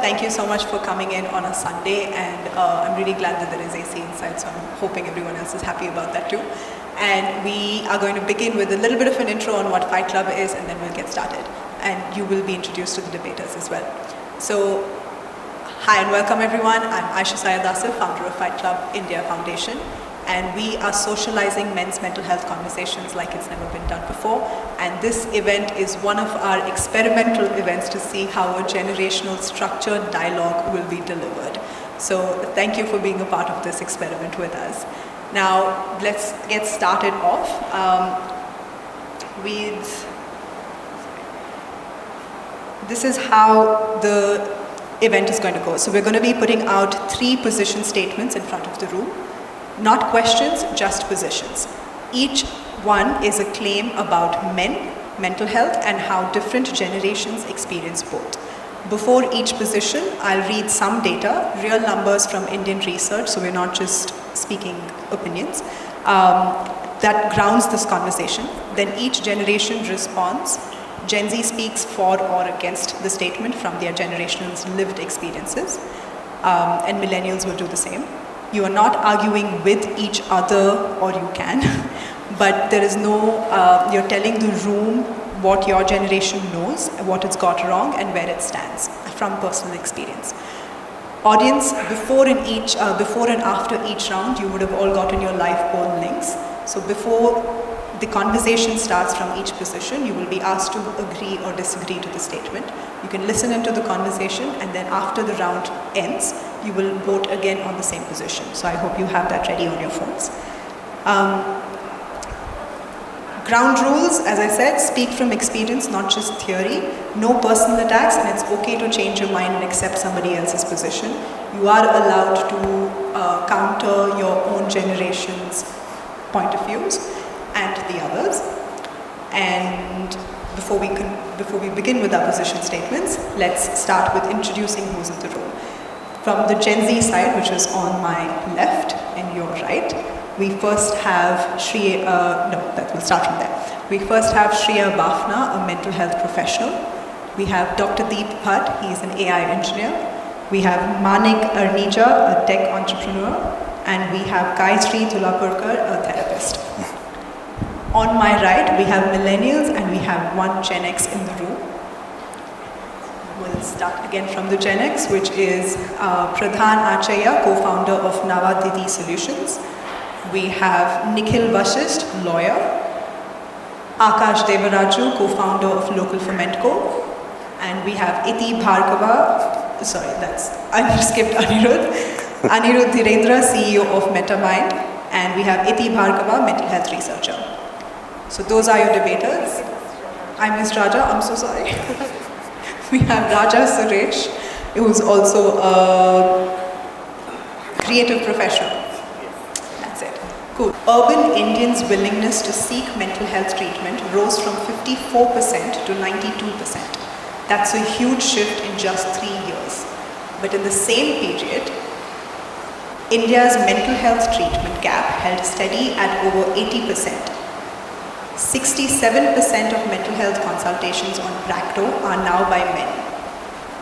thank you so much for coming in on a Sunday, and I'm really glad that there is AC inside, so I'm hoping everyone else is happy about that too. And we are going to begin with a little bit of an intro on what Fight Club is, and then we'll get started. And you will be introduced to the debaters as well. So, hi and welcome everyone. I'm Aisha Sayadasif, founder of Fight Club India Foundation. And we are socializing men's mental health conversations like it's never been done before. And this event is one of our experimental events to see how a generational structured dialogue will be delivered. So thank you for being a part of this experiment with us. Now let's get started off this is how the event is going to go. So we're going to be putting out 3 position statements in front of the room. Not questions, just positions. Each one is a claim about men, mental health, and how different generations experience both. Before each position, I'll read some data, real numbers from Indian research, so we're not just speaking opinions, that grounds this conversation. Then each generation responds. Gen Z speaks for or against the statement from their generation's lived experiences, and millennials will do the same. You are not arguing with each other, or you can, but there is no, you're telling the room what your generation knows, what it's got wrong, and where it stands from personal experience. Audience, before and after each round, you would have all gotten your live poll links. So before the conversation starts from each position, you will be asked to agree or disagree to the statement. You can listen into the conversation, and then after the round ends, you will vote again on the same position. So I hope you have that ready on your phones. Ground rules, as I said, speak from experience, not just theory. No personal attacks, and it's okay to change your mind and accept somebody else's position. You are allowed to counter your own generation's point of views and the others. And before we begin with our position statements, let's start with introducing who's in the room. From the Gen Z side, which is on my left and your right, we first have we'll start from there. We first have Shreya Bafna, a mental health professional. We have Dr. Deep Bhatt, he's an AI engineer. We have Manik Arnija, a tech entrepreneur. And we have Gayatri Tulapurkar, a therapist. On my right, we have millennials, and we have one Gen X in the room. We'll start again from the Gen X, which is Pradhan Acharya, co-founder of Navaditi Solutions. We have Nikhil Vashisht, lawyer. Akash Devaraju, co-founder of Local Fermentco. And we have Iti Bhargava, I skipped Anirudh. Anirudh Dhirendra, CEO of MetaMind. And we have Iti Bhargava, mental health researcher. So those are your debaters. I missed Raja, I'm so sorry. We have Raja Suresh, who is also a creative professional. That's it. Cool. Urban Indians' willingness to seek mental health treatment rose from 54% to 92%. That's a huge shift in just 3 years. But in the same period, India's mental health treatment gap held steady at over 80%. 67% of mental health consultations on Practo are now by men.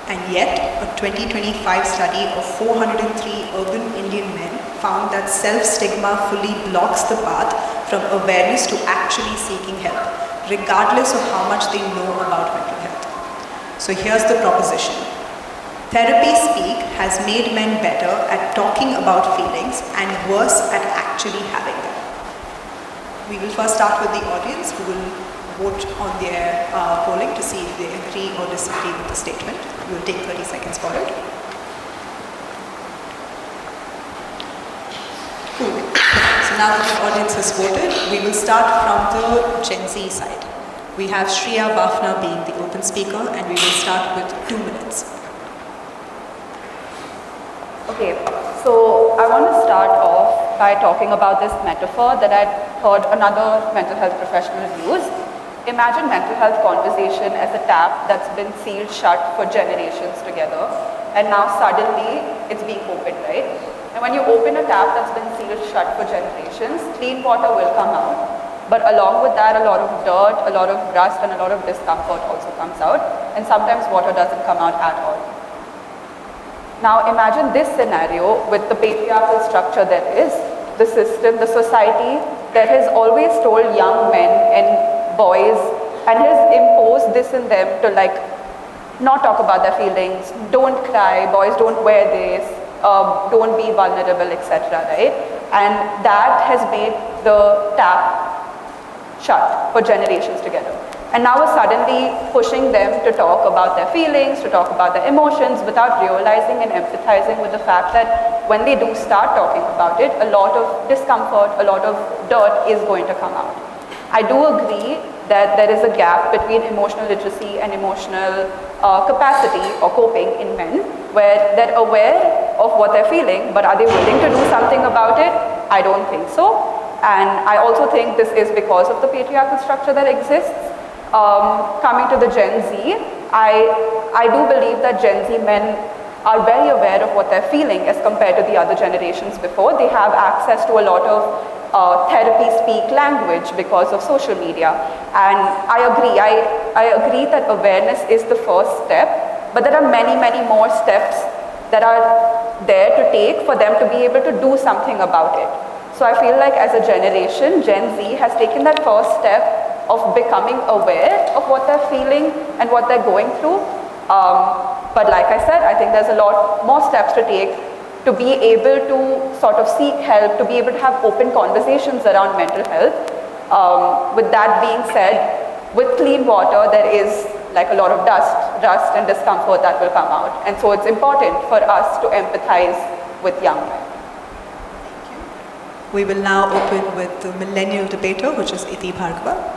And yet, a 2025 study of 403 urban Indian men found that self-stigma fully blocks the path from awareness to actually seeking help, regardless of how much they know about mental health. So here's the proposition. Therapy speak has made men better at talking about feelings and worse at actually having them. We will first start with the audience, who will vote on their polling to see if they agree or disagree with the statement. We will take 30 seconds for it. Cool. So now that the audience has voted, we will start from the Gen Z side. We have Shreya Bafna being the open speaker, and we will start with 2 minutes. Okay, so I want to start off by talking about this metaphor that I heard another mental health professional use. Imagine mental health conversation as a tap that's been sealed shut for generations together, and now suddenly it's being opened, right? And when you open a tap that's been sealed shut for generations, clean water will come out. But along with that, a lot of dirt, a lot of rust, and a lot of discomfort also comes out. And sometimes water doesn't come out at all. Now imagine this scenario with the patriarchal structure there is, the system, the society that has always told young men and boys and has imposed this in them to like not talk about their feelings, don't cry, boys don't wear this, don't be vulnerable, etc. Right? And that has made the tap shut for generations together. And now we're suddenly pushing them to talk about their feelings, to talk about their emotions without realizing and empathizing with the fact that when they do start talking about it, a lot of discomfort, a lot of dirt is going to come out. I do agree that there is a gap between emotional literacy and emotional capacity or coping in men, where they're aware of what they're feeling, but are they willing to do something about it? I don't think so. And I also think this is because of the patriarchal structure that exists. Coming to the Gen Z, I do believe that Gen Z men are very aware of what they're feeling as compared to the other generations before. They have access to a lot of therapy speak language because of social media. And I agree that awareness is the first step, but there are many, many more steps that are there to take for them to be able to do something about it. So I feel like as a generation, Gen Z has taken that first step of becoming aware of what they're feeling and what they're going through. But like I said, I think there's a lot more steps to take to be able to sort of seek help, to be able to have open conversations around mental health. With that being said, with clean water, there is like a lot of dust and discomfort that will come out. And so it's important for us to empathize with young men. We will now open with the millennial debater, which is Iti Bhargava.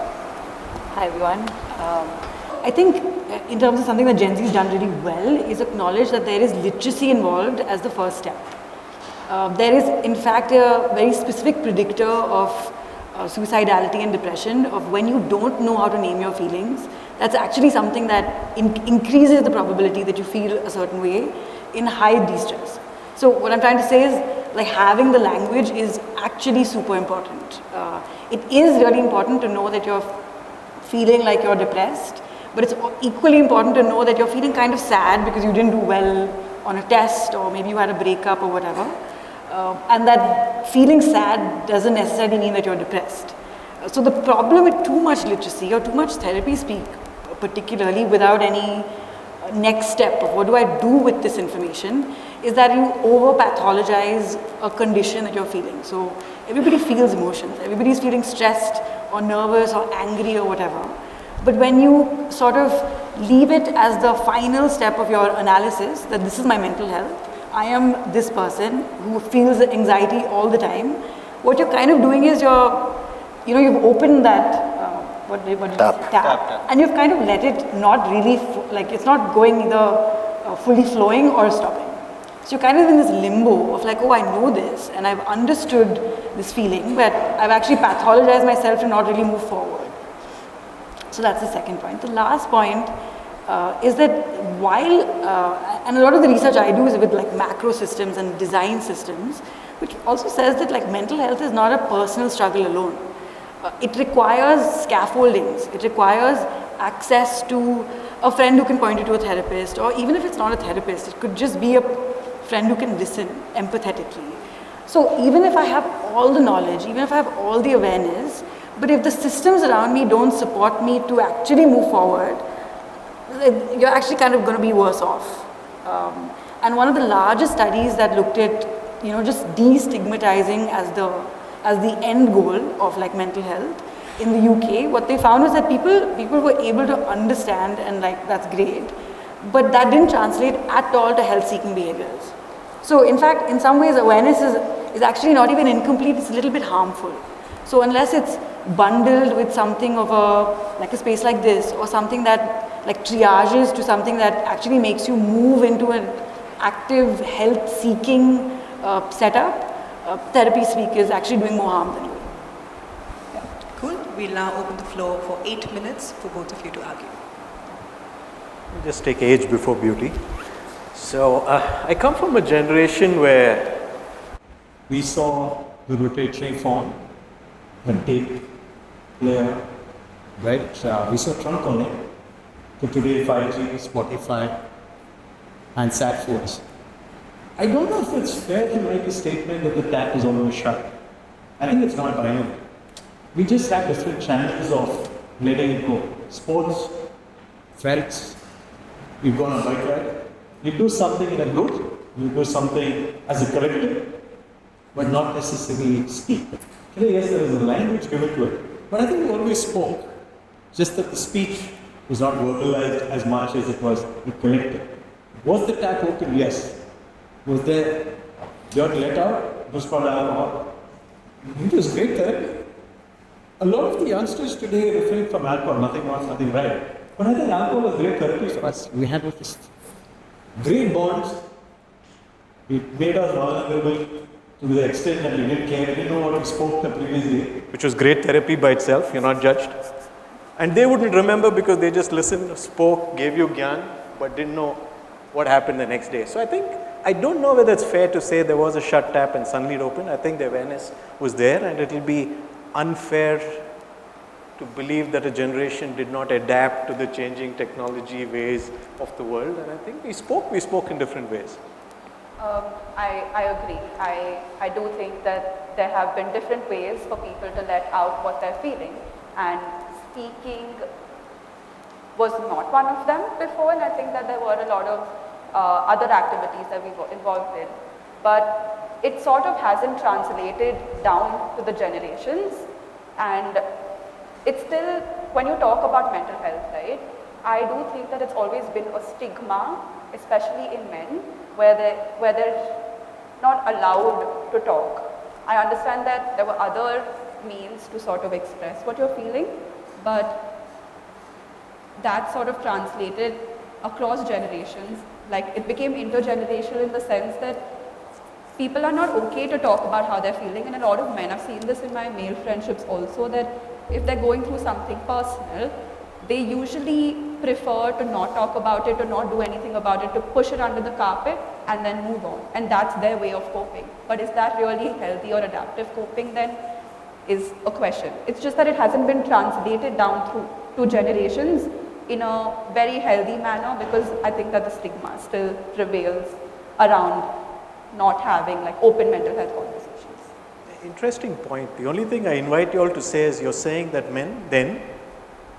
Hi everyone. I think in terms of something that Gen Z has done really well is acknowledge that there is literacy involved as the first step. There is in fact a very specific predictor of suicidality and depression, of when you don't know how to name your feelings. That's actually something that increases the probability that you feel a certain way in high distress. So what I'm trying to say is, like, having the language is actually super important. It is really important to know that you're feeling like you're depressed, but it's equally important to know that you're feeling kind of sad because you didn't do well on a test, or maybe you had a breakup or whatever. And that feeling sad doesn't necessarily mean that you're depressed. So the problem with too much literacy or too much therapy speak, particularly without any next step of what do I do with this information, is that you over-pathologize a condition that you're feeling. So everybody feels emotions, everybody's feeling stressed or nervous or angry or whatever. But when you sort of leave it as the final step of your analysis, that this is my mental health, I am this person who feels anxiety all the time, what you're kind of doing is you've opened that tap, and you've kind of let it not really, it's not going either fully flowing or stopping. So you're kind of in this limbo of like, oh, I know this and I've understood this feeling, but I've actually pathologized myself to not really move forward. So that's the second point. The last point is that while, and a lot of the research I do is with like macro systems and design systems, which also says that like mental health is not a personal struggle alone. It requires scaffoldings. It requires access to a friend who can point you to a therapist, or even if it's not a therapist, it could just be a friend who can listen empathetically. So even if I have all the knowledge, even if I have all the awareness, but if the systems around me don't support me to actually move forward, you're actually kind of going to be worse off. And one of the largest studies that looked at, just destigmatizing as the end goal of like mental health in the UK, what they found was that people were able to understand, and like that's great, but that didn't translate at all to health-seeking behaviors. So in fact, in some ways, awareness is actually not even incomplete, it's a little bit harmful. So unless it's bundled with something of a space like this, or something that like triages to something that actually makes you move into an active health-seeking setup, therapy speak is actually doing more harm than good. Yeah. Cool. We'll now open the floor for 8 minutes for both of you to argue. Just take age before beauty. So I come from a generation where we saw the rotatory phone, the tape player, right? We saw trunk on it. So today 5G, Spotify, and sat phones. I don't know if it's fair to make a statement that the tap is always shut. I think it's not binary. We just have different channels of letting it go. Sports, friends, you go on a bike ride, you do something in a group, you do something as a collective, but not necessarily speak. Yes, there is a language given to it, but I think we always spoke, just that the speech was not verbalized as much as it was collective. Was the tap open? Yes. Was there dirt let out? It was called alcohol. It was great therapy. A lot of the youngsters today refrain from alcohol, nothing wrong, nothing right. But I think alcohol was great therapy for us. We had this great bonds. It made us vulnerable to the extent that we didn't care, we didn't know what we spoke the previous day. Which was great therapy by itself, you're not judged. And they wouldn't remember because they just listened, spoke, gave you gyan, but didn't know what happened the next day. So I don't know whether it's fair to say there was a shut tap and suddenly it opened. I think the awareness was there, and it will be unfair to believe that a generation did not adapt to the changing technology ways of the world. And I think we spoke in different ways. I agree. I do think that there have been different ways for people to let out what they're feeling, and speaking was not one of them before, and I think that there were a lot of other activities that we were involved in, but it sort of hasn't translated down to the generations, and it's still, when you talk about mental health, right, I do think that it's always been a stigma, especially in men, where they're not allowed to talk. I understand that there were other means to sort of express what you're feeling, but that sort of translated across generations. Like, it became intergenerational in the sense that people are not okay to talk about how they're feeling, and a lot of men, I've seen this in my male friendships also, that if they're going through something personal, they usually prefer to not talk about it or not do anything about it, to push it under the carpet and then move on. And that's their way of coping. But is that really healthy or adaptive coping then, is a question. It's just that it hasn't been translated down through to generations in a very healthy manner, because I think that the stigma still prevails around not having like open mental health conversations. Interesting point. The only thing I invite you all to say is, you're saying that men then,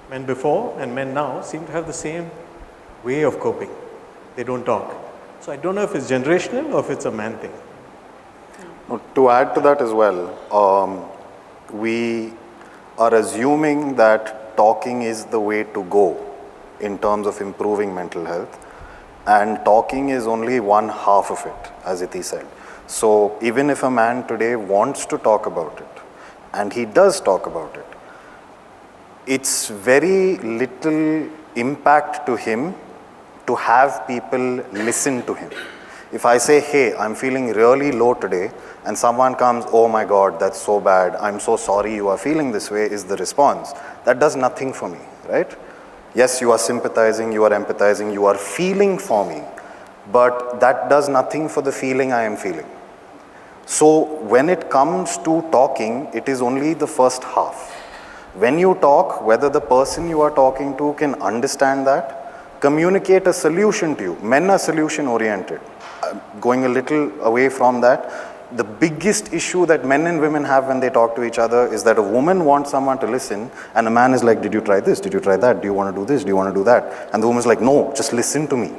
men before and men now seem to have the same way of coping. They don't talk. So I don't know if it's generational or if it's a man thing. To add to that as well, we are assuming that talking is the way to go in terms of improving mental health, and talking is only one half of it, as Iti said. So even if a man today wants to talk about it, and he does talk about it, it's very little impact to him to have people listen to him. If I say, hey, I'm feeling really low today, and someone comes, oh my God, that's so bad, I'm so sorry you are feeling this way, is the response. That does nothing for me, right? Yes, you are sympathizing, you are empathizing, you are feeling for me, but that does nothing for the feeling I am feeling. So when it comes to talking, it is only the first half. When you talk, whether the person you are talking to can understand that, communicate a solution to you. Men are solution oriented. Going a little away from that, the biggest issue that men and women have when they talk to each other is that a woman wants someone to listen, and a man is like, did you try this? Did you try that? Do you want to do this? Do you want to do that? And the woman is like, no, just listen to me.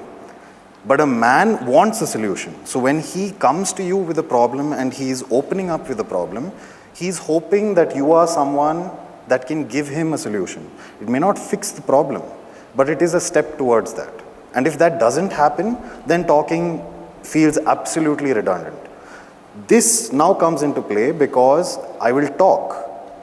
But a man wants a solution. So when he comes to you with a problem and he is opening up with a problem, he's hoping that you are someone that can give him a solution. It may not fix the problem, but it is a step towards that. And if that doesn't happen, then talking feels absolutely redundant. This now comes into play because I will talk.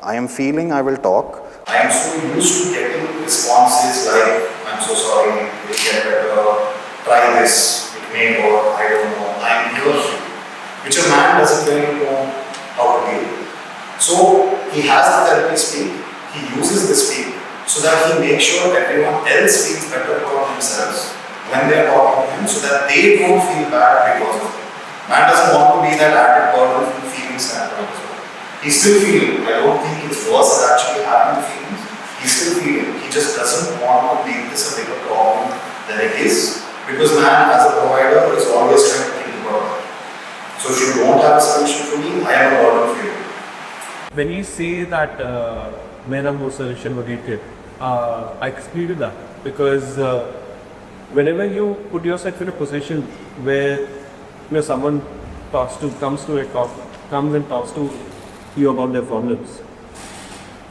I am feeling, I will talk. I am so used to getting responses like, I'm so sorry, it will get better, try this, it may work, I don't know, I am here for you, which a man doesn't really know how to deal with. So he has the therapy speak, he uses the speak, so that he makes sure everyone else feels better about themselves when they are talking to him, so that they don't feel bad because of it. Man doesn't want to be that added burden from the feeling standpoint as well. He's still feeling. I don't think it's worse than actually having the feelings. He's still feeling. He just doesn't want to make this a bigger problem than it is, because man as a provider is always trying to think about never got to feel. When you say that men are more solution oriented, I agree with that because whenever you put yourself in a position where someone comes and talks to you about their problems,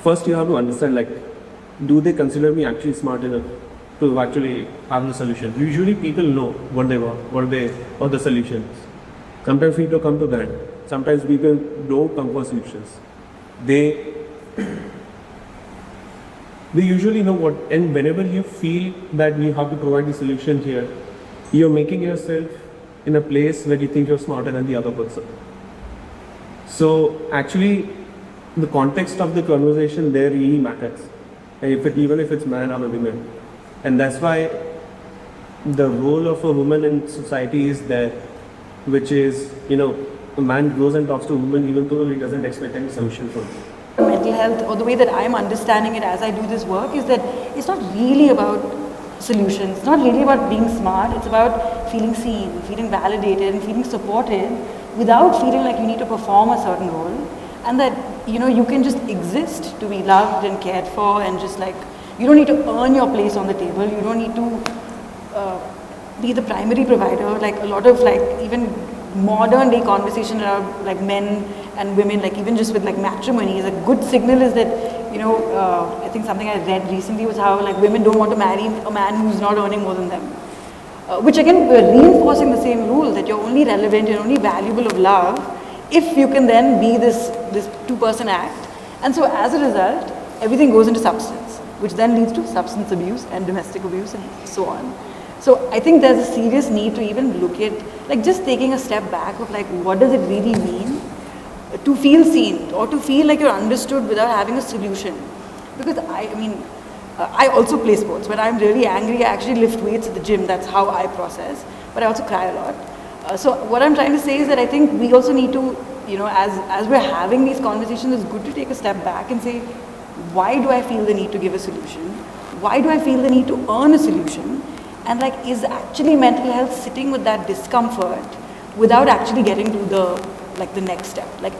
first you have to understand, like, do they consider me actually smart enough to actually have the solution? Usually people know what they want, what the solution is. Sometimes people come to that. Sometimes people don't come for solutions. They usually know what, and whenever you feel that you have to provide the solution here, you're making yourself in a place where you think you're smarter than the other person. So actually, the context of the conversation there really matters, even if it's man or a woman. And that's why the role of a woman in society is there, which is, a man goes and talks to a woman even though he doesn't expect any solution from her. Mental health, or the way that I'm understanding it as I do this work, is that it's not really about solutions. It's not really about being smart. It's about feeling seen, feeling validated, and feeling supported without feeling like you need to perform a certain role. And that, you can just exist to be loved and cared for, and just like, you don't need to earn your place on the table. You don't need to be the primary provider. Like a lot of even modern day conversation around like men and women, like even just with like matrimony, is a good signal is that, I think something I read recently was how like women don't want to marry a man who's not earning more than them. Which again, we're reinforcing the same rule that you're only relevant, you're only valuable of love if you can then be this two-person act. And so as a result, everything goes into substance, which then leads to substance abuse and domestic abuse and so on. So I think there's a serious need to even look at, like, just taking a step back of like, what does it really mean to feel seen or to feel like you're understood without having a solution? Because I also play sports. When I'm really angry, I actually lift weights at the gym. That's how I process. But I also cry a lot. So what I'm trying to say is that I think we also need to, as we're having these conversations, it's good to take a step back and say, why do I feel the need to give a solution? Why do I feel the need to earn a solution? And like, is actually mental health sitting with that discomfort without actually getting to the next step? Like,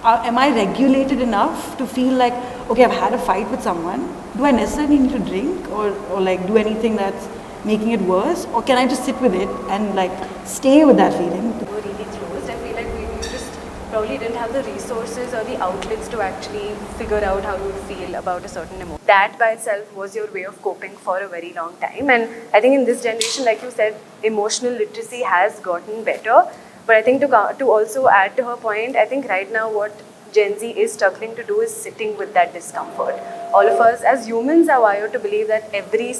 am I regulated enough to feel like, okay, I've had a fight with someone. Do I necessarily need to drink or like do anything that's making it worse? Or can I just sit with it and like stay with that feeling? We were really closed. I feel like we just probably didn't have the resources or the outlets to actually figure out how you feel about a certain emotion. That by itself was your way of coping for a very long time. And I think in this generation, like you said, emotional literacy has gotten better. But I think to also add to her point, I think right now what Gen Z is struggling to do is sitting with that discomfort. All of us as humans are wired to believe that every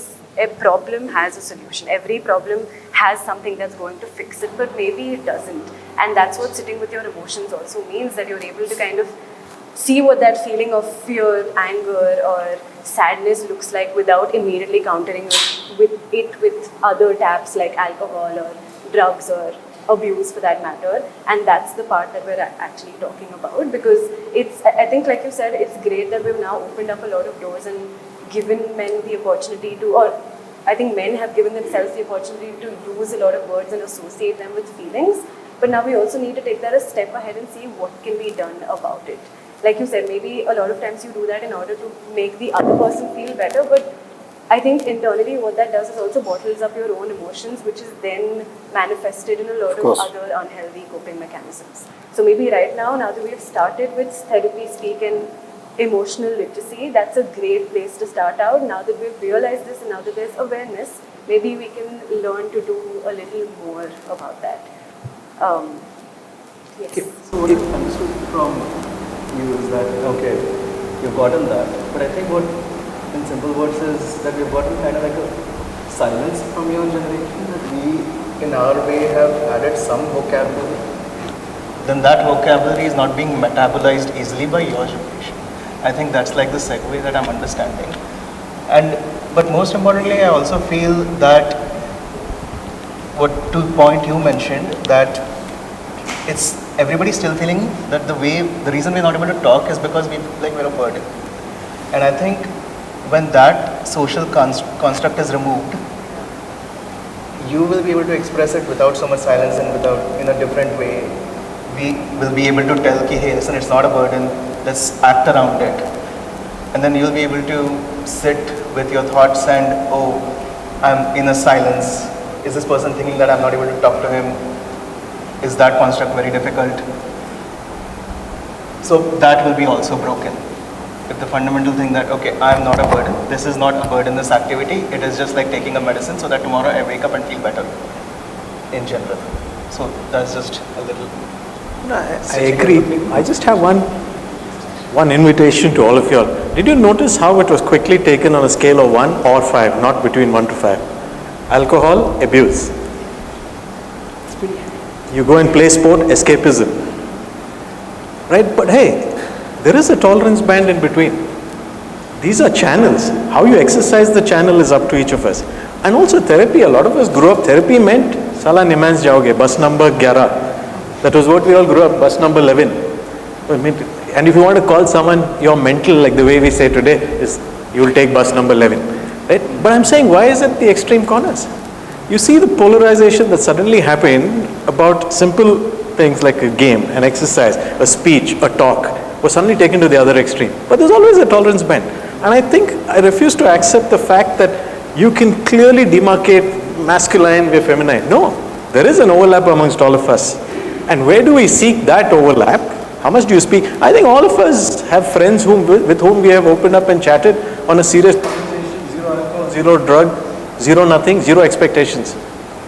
problem has a solution. Every problem has something that's going to fix it, but maybe it doesn't. And that's what sitting with your emotions also means, that you're able to kind of see what that feeling of fear, anger, or sadness looks like without immediately countering it with other taps like alcohol or drugs or abuse for that matter. And that's the part that we're actually talking about, because I think like you said, it's great that we've now opened up a lot of doors and given men the opportunity to, or I think men have given themselves the opportunity to use a lot of words and associate them with feelings. But now we also need to take that a step ahead and see what can be done about it. Like you said, maybe a lot of times you do that in order to make the other person feel better, but I think internally what that does is also bottles up your own emotions, which is then manifested in a lot of other unhealthy coping mechanisms. So maybe right now that we have started with therapy speak and emotional literacy, that's a great place to start out. Now that we've realized this and now that there's awareness, maybe we can learn to do a little more about that. Yes. Okay. So what I've understood from you is that, okay, you've gotten that, but I think what, in simple words, is that we've gotten kind of like a silence from your generation, that we, in our way, have added some vocabulary. Then that vocabulary is not being metabolized easily by your generation. I think that's like the segue that I'm understanding. But most importantly, I also feel that to the point you mentioned, that it's everybody's still feeling that the reason we're not able to talk is because we're a burden. And I think when that social construct is removed, you will be able to express it without so much silence and in a different way, we will be able to tell, ki, hey, listen, it's not a burden, let's act around it. And then you'll be able to sit with your thoughts and, oh, I'm in a silence. Is this person thinking that I'm not able to talk to him? Is that construct very difficult? So that will be also broken. If the fundamental thing that, okay, I'm not a burden, this is not a burden, this activity, it is just like taking a medicine so that tomorrow I wake up and feel better in general. So that's just a little... No, I agree. I just have one invitation to all of you all. Did you notice how it was quickly taken on a scale of 1 or 5, not between 1 to 5? Alcohol, abuse. You go and play sport, escapism. Right? But hey, there is a tolerance band in between. These are channels. How you exercise the channel is up to each of us. And also therapy. A lot of us grew up, therapy meant, Sala Nimans jaoge, bus number 11. That was what we all grew up, bus number 11. And if you want to call someone your mental, like the way we say today, is you will take bus number 11. Right? But I'm saying, why is it the extreme corners? You see the polarization that suddenly happened about simple things like a game, an exercise, a speech, a talk, was suddenly taken to the other extreme. But there's always a tolerance band. And I think I refuse to accept the fact that you can clearly demarcate masculine with feminine. No, there is an overlap amongst all of us. And where do we seek that overlap? How much do you speak? I think all of us have friends with whom we have opened up and chatted on a serious conversation, zero alcohol, zero drug, zero nothing, zero expectations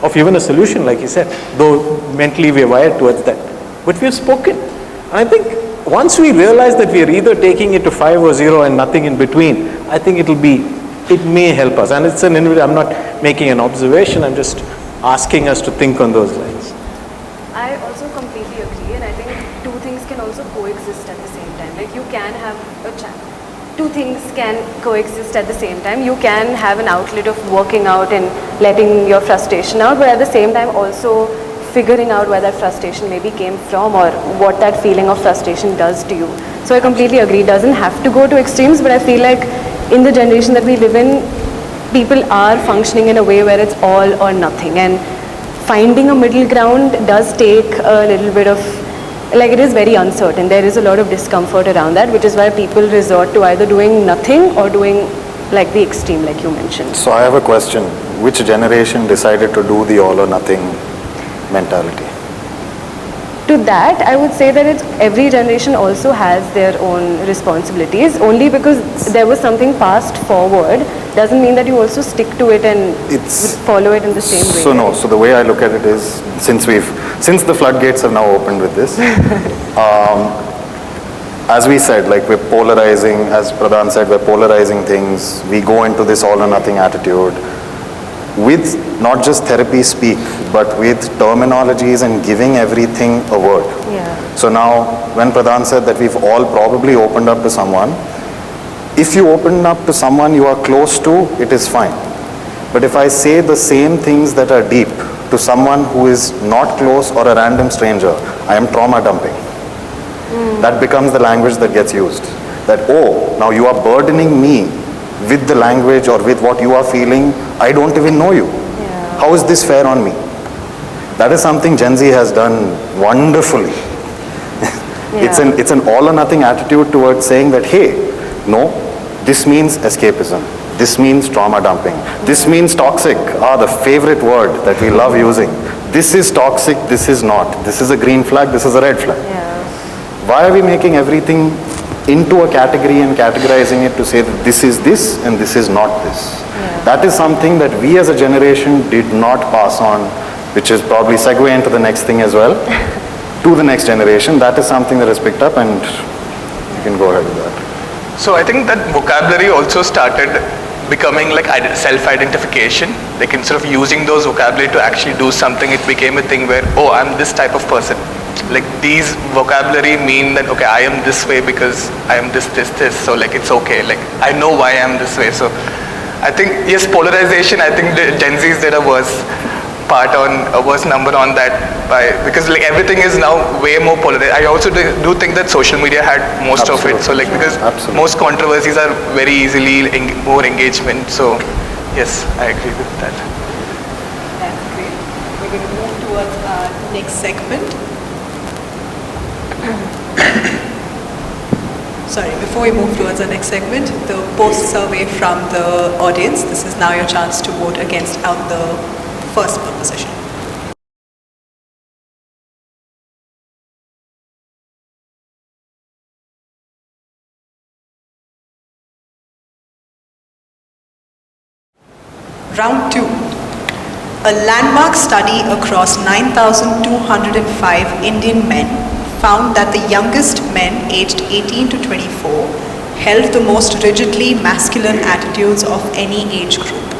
of even a solution, like he said, though mentally we are wired towards that. But we have spoken. And I think once we realize that we are either taking it to 5 or 0 and nothing in between, I think it may help us. And it's I'm not making an observation, I'm just asking us to think on those lines. I also completely agree, and I think two things can also coexist at the same time. Like you can have two things can coexist at the same time. You can have an outlet of working out and letting your frustration out, but at the same time also figuring out where that frustration maybe came from or what that feeling of frustration does to you. So I completely agree. It doesn't have to go to extremes, but I feel like in the generation that we live in, people are functioning in a way where it's all or nothing, and finding a middle ground does take a little bit of, like, it is very uncertain. There is a lot of discomfort around that, which is why people resort to either doing nothing or doing like the extreme, like you mentioned. So I have a question. Which generation decided to do the all or nothing mentality? To that, I would say that every generation also has their own responsibilities. Only because there was something passed forward doesn't mean that you also stick to it and follow it in the same way. So no, so the way I look at it is, since the floodgates have now opened with this, as we said, like we're polarizing, as Pradhan said, we're polarizing things. We go into this all or nothing attitude with not just therapy speak, but with terminologies and giving everything a word. Yeah. So now, when Pradhan said that we've all probably opened up to someone, if you open up to someone you are close to, it is fine. But if I say the same things that are deep to someone who is not close or a random stranger, I am trauma dumping. That becomes the language that gets used. That, oh, now you are burdening me with the language or with what you are feeling. I don't even know you. Yeah. How is this fair on me? That is something Gen Z has done wonderfully. Yeah. It's an all or nothing attitude towards saying that, hey, no, this means escapism. This means trauma dumping. This means toxic. The favorite word that we love using. This is toxic, this is not. This is a green flag, this is a red flag. Yeah. Why are we making everything into a category and categorizing it to say that this is this and this is not this? Yeah. That is something that we as a generation did not pass on, which is probably segue into the next thing as well, to the next generation. That is something that is picked up, and you can go ahead with that. So I think that vocabulary also started becoming like self-identification. Like instead of using those vocabulary to actually do something, it became a thing where, oh, I'm this type of person. Like these vocabulary mean that, okay, I am this way because I am this, so like it's okay. Like I know why I am this way. So I think, yes, polarization, I think the Gen Zs did a worse number on that because like everything is now way more polarized. I also do think that social media had most Absolutely. of it. So like because Absolutely. most controversies are very easily more engagement. So yes, I agree with that. That's great. We're going to move towards our next segment. Sorry, before we move towards the next segment, the post survey from the audience. This is now your chance to vote against out the first proposition. Round 2. A landmark study across 9,205 Indian men found that the youngest men aged 18 to 24 held the most rigidly masculine attitudes of any age group.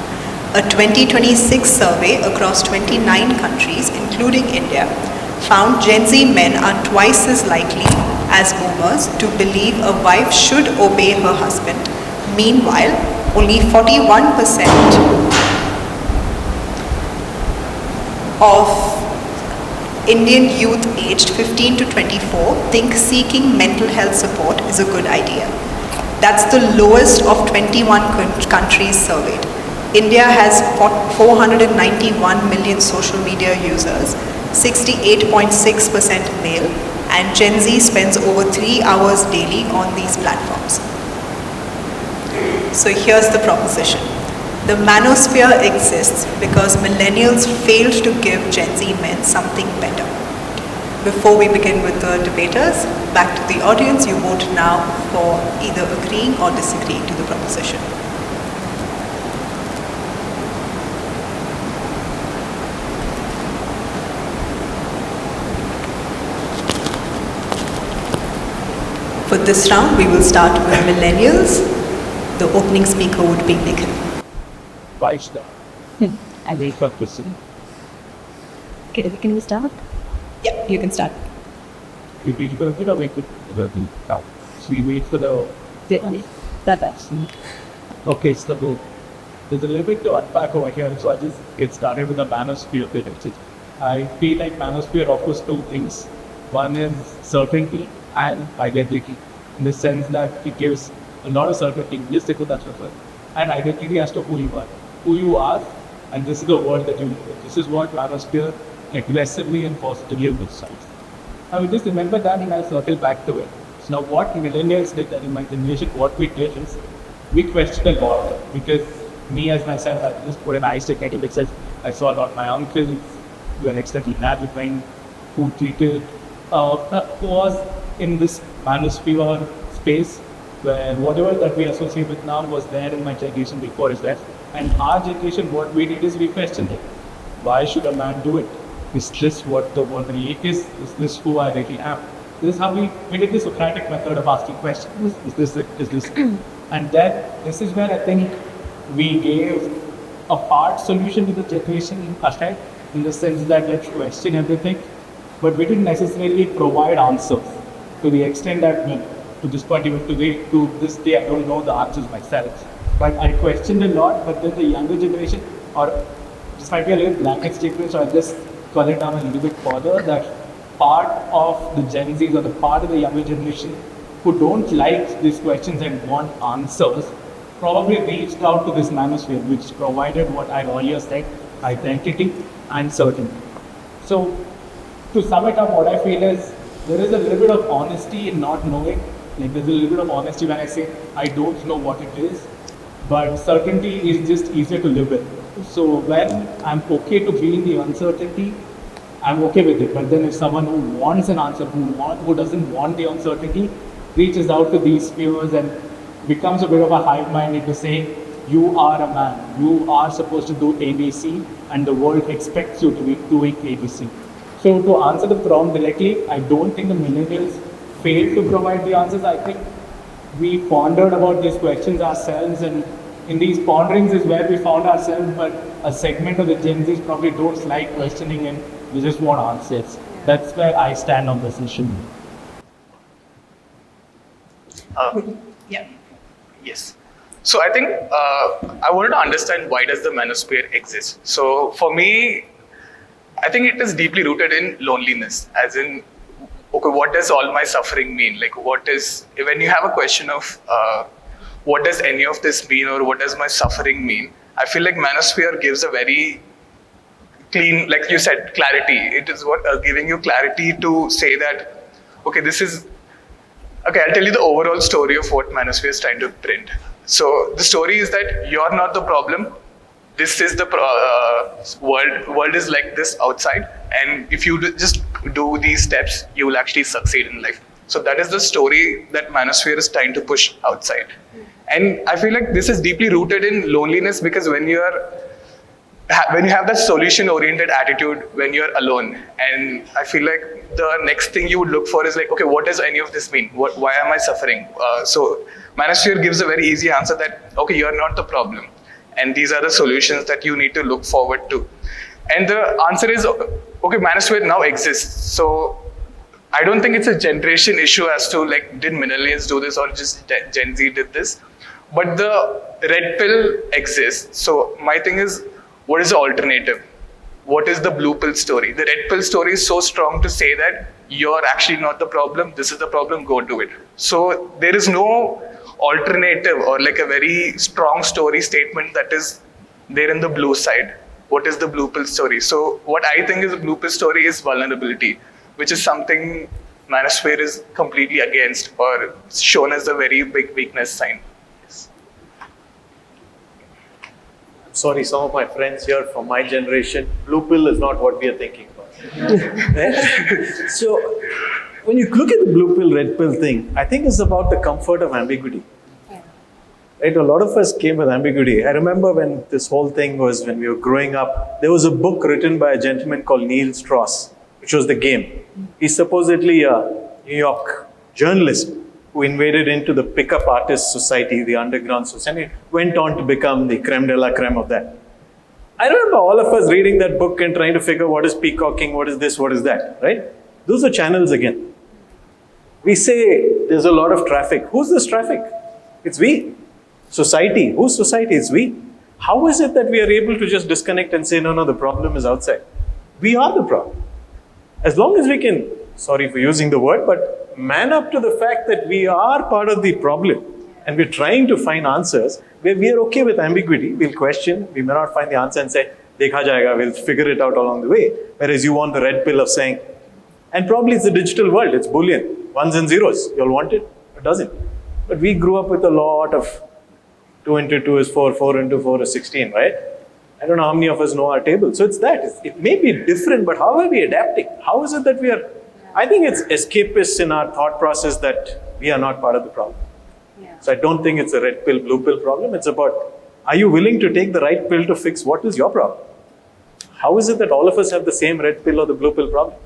A 2026 survey across 29 countries, including India, found Gen Z men are twice as likely as boomers to believe a wife should obey her husband. Meanwhile, only 41% of Indian youth aged 15 to 24 think seeking mental health support is a good idea. That's the lowest of 21 countries surveyed. India has 491 million social media users, 68.6% male, and Gen Z spends over 3 hours daily on these platforms. So here's the proposition. The manosphere exists because millennials failed to give Gen Z men something better. Before we begin with the debaters, back to the audience, you vote now for either agreeing or disagreeing to the proposition. For this round, we will start with millennials. The opening speaker would be Nikhil. Vaishnav. I Wait for question. Can we start? Yeah, you can start. We wait for it or wait for now. So we wait for the. That's Okay, so there's a little bit to unpack over here, so I'll just get started with the manosphere bit. I feel like manosphere offers two things. One is certainty and identity, in the sense that it gives a lot of certainty, just to that refer, and identity as to who you are, and this is the world that you live in. This is what manosphere aggressively and positively emphasizes. I will just remember that and I'll circle back to it. So now what millennials did, and in my generation, what we did is we questioned a lot, because me as myself, I just put an eye stick at it because I saw a lot of my uncles who were extremely navigant, who treated, who was in this manosphere space where whatever that we associate with now was there in my generation before as well. And our generation, what we did is we questioned it. Why should a man do it? Is this what the world really is? Is this who I really am? This is how we did the Socratic method of asking questions. Is this it? Is this it? And then this is where I think we gave a part solution to the generation ahead, in the sense that let's question everything, but we didn't necessarily provide answers to the extent that to this point, even today, to this day, I don't know the answers myself. But I questioned a lot, but then the younger generation, or this might be a little blanket statement, so I'll just call it down a little bit further, that part of the Gen Zs or the part of the younger generation who don't like these questions and want answers probably reached out to this manosphere, which provided what I earlier said, identity and certainty. So to sum it up, what I feel is there is a little bit of honesty in not knowing. Like there's a little bit of honesty when I say I don't know what it is, but certainty is just easier to live with. So when I'm okay to be in the uncertainty, I'm okay with it. But then if someone who wants an answer, who doesn't want the uncertainty, reaches out to these fears and becomes a bit of a hive mind into saying, you are a man, you are supposed to do ABC, and the world expects you to be doing ABC. So to answer the prompt directly, I don't think the millennials failed to provide the answers. I think we pondered about these questions ourselves, and in these ponderings is where we found ourselves, but a segment of the Gen Zs probably don't like questioning and they just want answers. That's where I stand on this issue. Yeah. Yes. So I think I wanted to understand, why does the manosphere exist? So for me, I think it is deeply rooted in loneliness, as in, okay, what does all my suffering mean? Like, what is, when you have a question of what does any of this mean, or what does my suffering mean? I feel like manosphere gives a very clean, like you said, clarity. It is what giving you clarity to say that, okay, I'll tell you the overall story of what Manosphere is trying to print. So the story is that you're not the problem. This is the world is like this outside, and if you just do these steps, you will actually succeed in life. So that is the story that Manosphere is trying to push outside. And I feel like this is deeply rooted in loneliness, because when you have that solution-oriented attitude when you're alone, and I feel like the next thing you would look for is like, okay, what does any of this mean? Why am I suffering? So Manosphere gives a very easy answer that, okay, you're not the problem. And these are the solutions that you need to look forward to. And the answer is, okay, Manosphere now exists. So I don't think it's a generation issue as to like, did millennials do this or just Gen Z did this? But the red pill exists. So my thing is, what is the alternative? What is the blue pill story? The red pill story is so strong to say that you're actually not the problem. This is the problem, go do it. So there is no alternative or like a very strong story statement that is there in the blue side. What is the blue pill story? So what I think is a blue pill story is vulnerability, which is something Manosphere is completely against or shown as a very big weakness sign. Yes. Sorry, some of my friends here from my generation, blue pill is not what we are thinking about. So when you look at the blue pill, red pill thing, I think it's about the comfort of ambiguity. Right? A lot of us came with ambiguity. I remember when this whole thing was, when we were growing up, there was a book written by a gentleman called Neil Strauss, which was The Game. He's supposedly a New York journalist who invaded into the pickup artist society, the underground society, went on to become the creme de la creme of that. I remember all of us reading that book and trying to figure what is peacocking, what is this, what is that, right? Those are channels again. We say there's a lot of traffic. Who's this traffic? It's we. Society. Whose society? It's we. How is it that we are able to just disconnect and say, no, the problem is outside? We are the problem. As long as we can, sorry for using the word, but man up to the fact that we are part of the problem and we're trying to find answers, where we are okay with ambiguity, we'll question, we may not find the answer and say, dekha jayega, we'll figure it out along the way. Whereas you want the red pill of saying, and probably it's the digital world, it's Boolean, ones and zeros. You'll want it, it doesn't. But we grew up with a lot of 2 into 2 is 4, 4 into 4 is 16, right? I don't know how many of us know our table. So it's that. It may be different, but how are we adapting? How is it that we are? I think it's escapist in our thought process that we are not part of the problem. Yeah. So I don't think it's a red pill, blue pill problem. It's about, are you willing to take the right pill to fix what is your problem? How is it that all of us have the same red pill or the blue pill problem?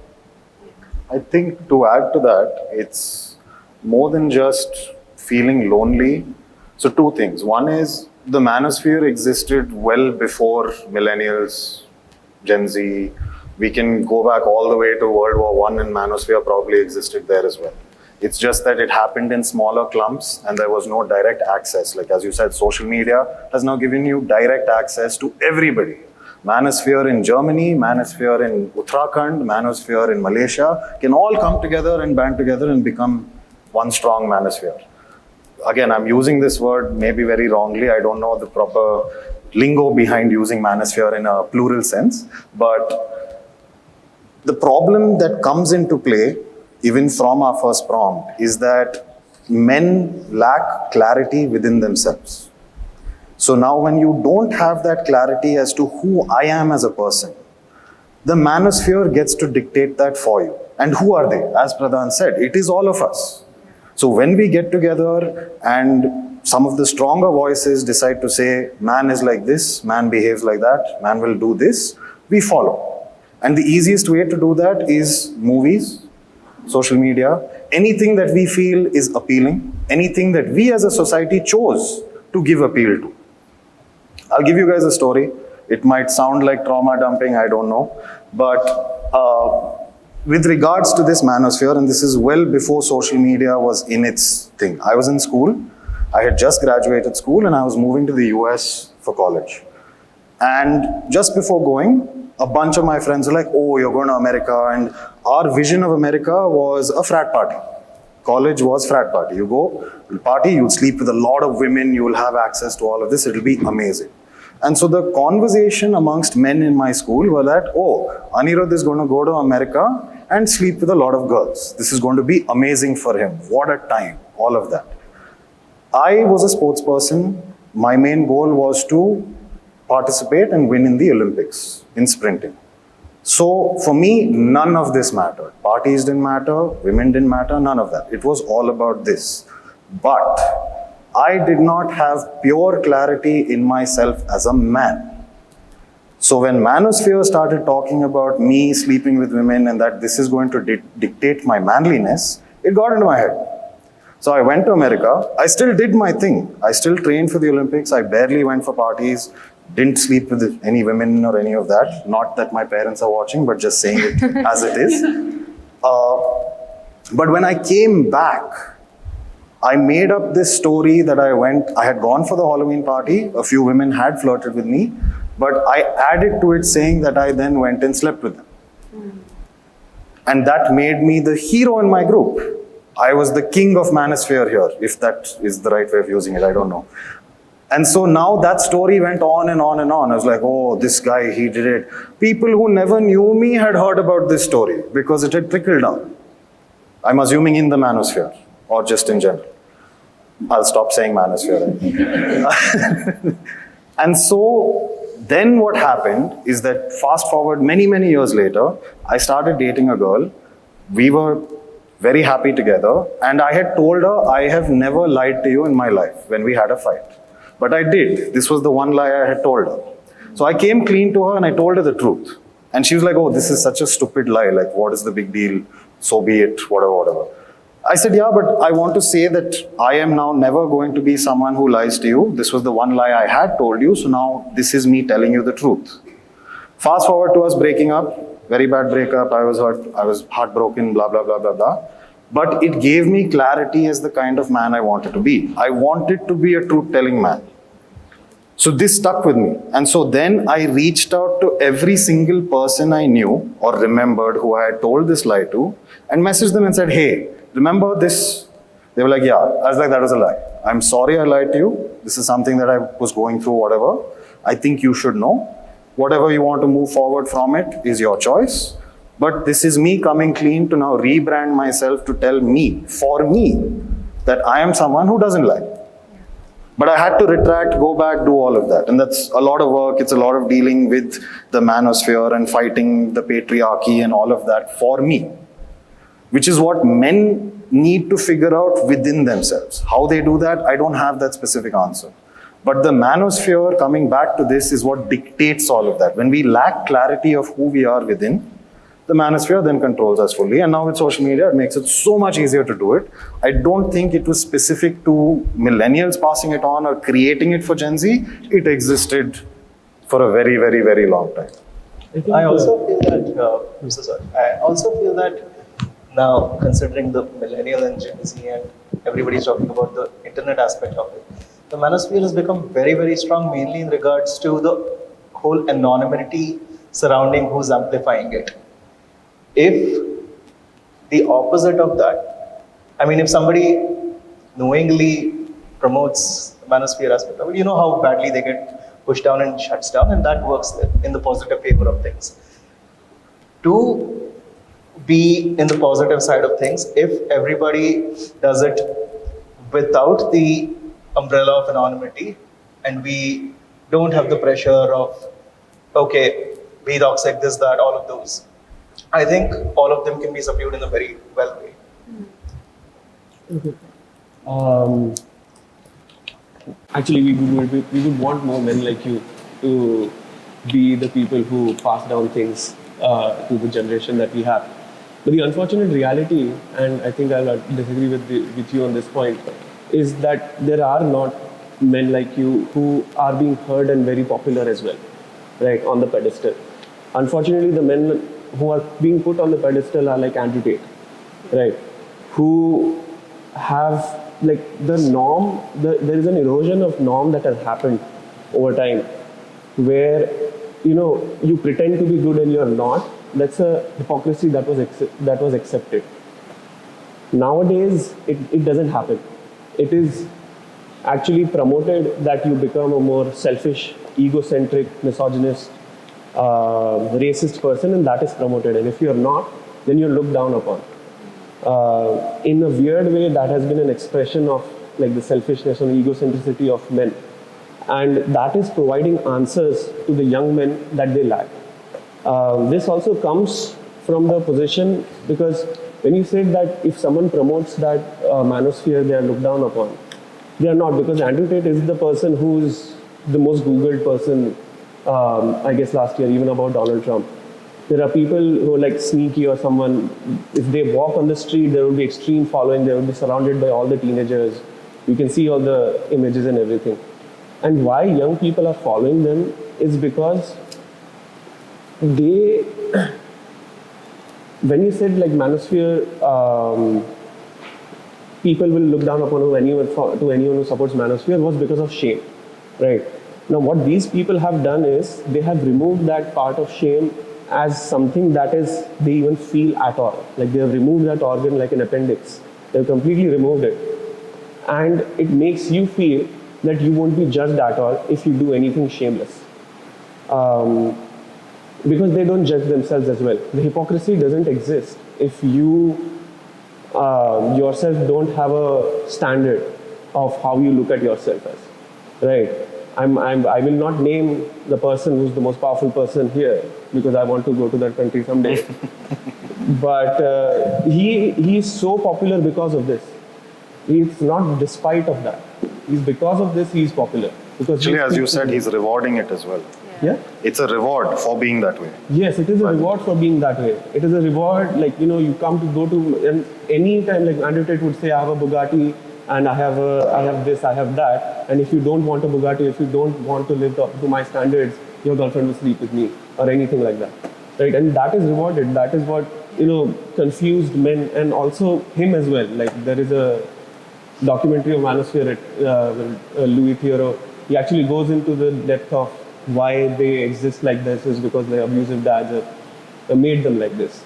I think to add to that, it's more than just feeling lonely. So two things. One is the manosphere existed well before millennials, Gen Z. We can go back all the way to World War I, and manosphere probably existed there as well. It's just that it happened in smaller clumps and there was no direct access. Like as you said, social media has now given you direct access to everybody. Manosphere in Germany, manosphere in Uttarakhand, manosphere in Malaysia can all come together and band together and become one strong manosphere. Again, I'm using this word maybe very wrongly. I don't know the proper lingo behind using manosphere in a plural sense. But the problem that comes into play, even from our first prompt, is that men lack clarity within themselves. So now when you don't have that clarity as to who I am as a person, the manosphere gets to dictate that for you. And who are they? As Pradhan said, it is all of us. So when we get together and some of the stronger voices decide to say, man is like this, man behaves like that, man will do this, we follow. And the easiest way to do that is movies, social media, anything that we feel is appealing, anything that we as a society chose to give appeal to. I'll give you guys a story. It might sound like trauma dumping, I don't know. But with regards to this manosphere, and this is well before social media was in its thing. I was in school, I had just graduated school and I was moving to the US for college. And just before going, a bunch of my friends were like, oh, you're going to America. And our vision of America was a frat party. College was frat party. You go, you'll party, you'll sleep with a lot of women, you'll have access to all of this, it'll be amazing. And so the conversation amongst men in my school were that, oh, Anirudh is going to go to America and sleep with a lot of girls. This is going to be amazing for him. What a time, all of that. I was a sports person. My main goal was to participate and win in the Olympics in sprinting. So for me, none of this mattered. Parties didn't matter, women didn't matter, none of that. It was all about this. But I did not have pure clarity in myself as a man. So when manosphere started talking about me sleeping with women and that this is going to dictate my manliness, it got into my head. So I went to America. I still did my thing. I still trained for the Olympics. I barely went for parties, didn't sleep with any women or any of that. Not that my parents are watching, but just saying it as it is. But when I came back, I made up this story that I had gone for the Halloween party. A few women had flirted with me, but I added to it saying that I then went and slept with them. And that made me the hero in my group. I was the king of manosphere here, if that is the right way of using it, I don't know. And so now that story went on and on and on. I was like, oh, this guy, he did it. People who never knew me had heard about this story because it had trickled down. I'm assuming in the manosphere or just in general. I'll stop saying manosphere. And so then what happened is that fast forward many, many years later, I started dating a girl. We were very happy together. And I had told her, I have never lied to you in my life when we had a fight. But I did. This was the one lie I had told her. So I came clean to her and I told her the truth. And she was like, oh, this is such a stupid lie. Like, what is the big deal? So be it, whatever, whatever. I said, yeah, but I want to say that I am now never going to be someone who lies to you. This was the one lie I had told you. So now this is me telling you the truth. Fast forward to us breaking up. Very bad breakup. I was hurt. I was heartbroken, blah, blah, blah, blah, blah. But it gave me clarity as the kind of man I wanted to be. I wanted to be a truth-telling man. So this stuck with me. And so then I reached out to every single person I knew or remembered who I had told this lie to and messaged them and said, hey, remember this? They were like, yeah. I was like, that was a lie. I'm sorry I lied to you. This is something that I was going through, whatever. I think you should know. Whatever you want to move forward from it is your choice. But this is me coming clean to now rebrand myself to tell me, for me, that I am someone who doesn't lie. But I had to retract, go back, do all of that. And that's a lot of work. It's a lot of dealing with the manosphere and fighting the patriarchy and all of that for me. Which is what men need to figure out within themselves. How they do that, I don't have that specific answer. But the manosphere, coming back to this, is what dictates all of that. When we lack clarity of who we are within, the manosphere then controls us fully. And now with social media, it makes it so much easier to do it. I don't think it was specific to millennials passing it on or creating it for Gen Z. It existed for a very, very, very long time. I also feel that, I'm so sorry. I also feel that now, considering the millennial and Gen Z and everybody's talking about the internet aspect of it, the manosphere has become very, very strong, mainly in regards to the whole anonymity surrounding who's amplifying it. If the opposite of that, I mean, if somebody knowingly promotes the manosphere aspect of it, you know how badly they get pushed down and shuts down, and that works in the positive favor of things. To be in the positive side of things, if everybody does it without the umbrella of anonymity, and we don't have the pressure of, okay, be toxic, this, that, all of those. I think all of them can be subdued in a very well way. Okay. Actually, we would want more men like you to be the people who pass down things to the generation that we have. But the unfortunate reality, and I think I'll disagree with you on this point, is that there are not men like you who are being heard and very popular as well, right, on the pedestal. Unfortunately, the men who are being put on the pedestal are like Andrew Tate, right, who have like the norm, there is an erosion of norm that has happened over time where, you know, you pretend to be good and you're not. That's a hypocrisy that was accepted. Nowadays, it doesn't happen. It is actually promoted that you become a more selfish, egocentric, misogynist, racist person, and that is promoted. And if you're not, then you're looked down upon. In a weird way, that has been an expression of like the selfishness and egocentricity of men, and that is providing answers to the young men that they lack. This also comes from the position, because when you said that if someone promotes that manosphere, they are looked down upon. They are not, because Andrew Tate is the person who is the most Googled person, I guess last year, even about Donald Trump. There are people who are like Sneaky or someone, if they walk on the street, there will be extreme following, they will be surrounded by all the teenagers. You can see all the images and everything. And why young people are following them is because they, when you said like manosphere, people will look down upon anyone who supports manosphere, was because of shame, right? Now what these people have done is they have removed that part of shame as something that is they even feel at all. Like they have removed that organ like an appendix. They have completely removed it, and it makes you feel that you won't be judged at all if you do anything shameless. Because they don't judge themselves as well. The hypocrisy doesn't exist if you yourself don't have a standard of how you look at yourself as, right? I will not name the person who's the most powerful person here because I want to go to that country someday. But he is so popular because of this. It's not despite of that. He's because of this he's popular. Because actually, as you said, he's rewarding it as well. Yeah? It's a reward for being that way. Yes, it is a reward for being that way. It is a reward, like, you know, you come to go to, and any time, like Andrew Tate would say, I have a Bugatti, and I have this, I have that, and if you don't want a Bugatti, if you don't want to live up to my standards, your girlfriend will sleep with me, or anything like that, right? And that is rewarded. That is what, you know, confused men, and also him as well. Like, there is a documentary of Manosphere at Louis Theroux. He actually goes into the depth of why they exist like this is because their abusive dads have made them like this,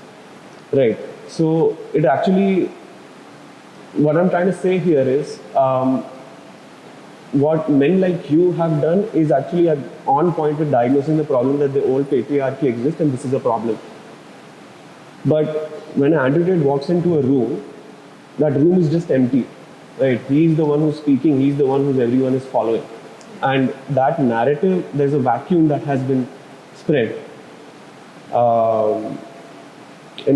right? So it actually, what I'm trying to say here is, what men like you have done is actually on point with diagnosing the problem that the old patriarchy exists, and this is a problem. But when Andrew Tate walks into a room, that room is just empty, right? He's the one who's speaking, he's the one who everyone is following. And that narrative, there's a vacuum that has been spread. And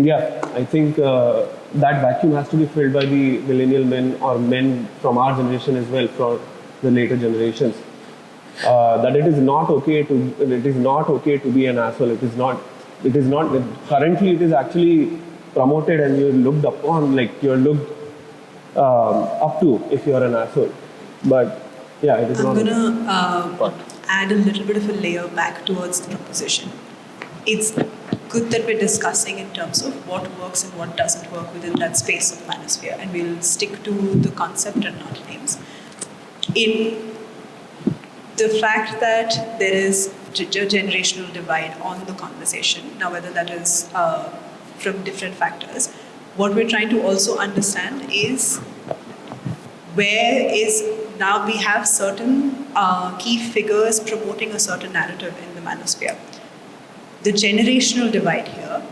yeah, I think that vacuum has to be filled by the millennial men or men from our generation as well, for the later generations. That it is not okay to be an asshole. It is not, currently it is actually promoted and you're looked upon, like you're looked up to if you're an asshole. But yeah, it is I'm not. going to add a little bit of a layer back towards the proposition. It's good that we're discussing in terms of what works and what doesn't work within that space of manosphere, and we'll stick to the concept and not names. In the fact that there is a generational divide on the conversation, now whether that is from different factors, what we're trying to also understand is where is, now we have certain key figures promoting a certain narrative in the manosphere. The generational divide here,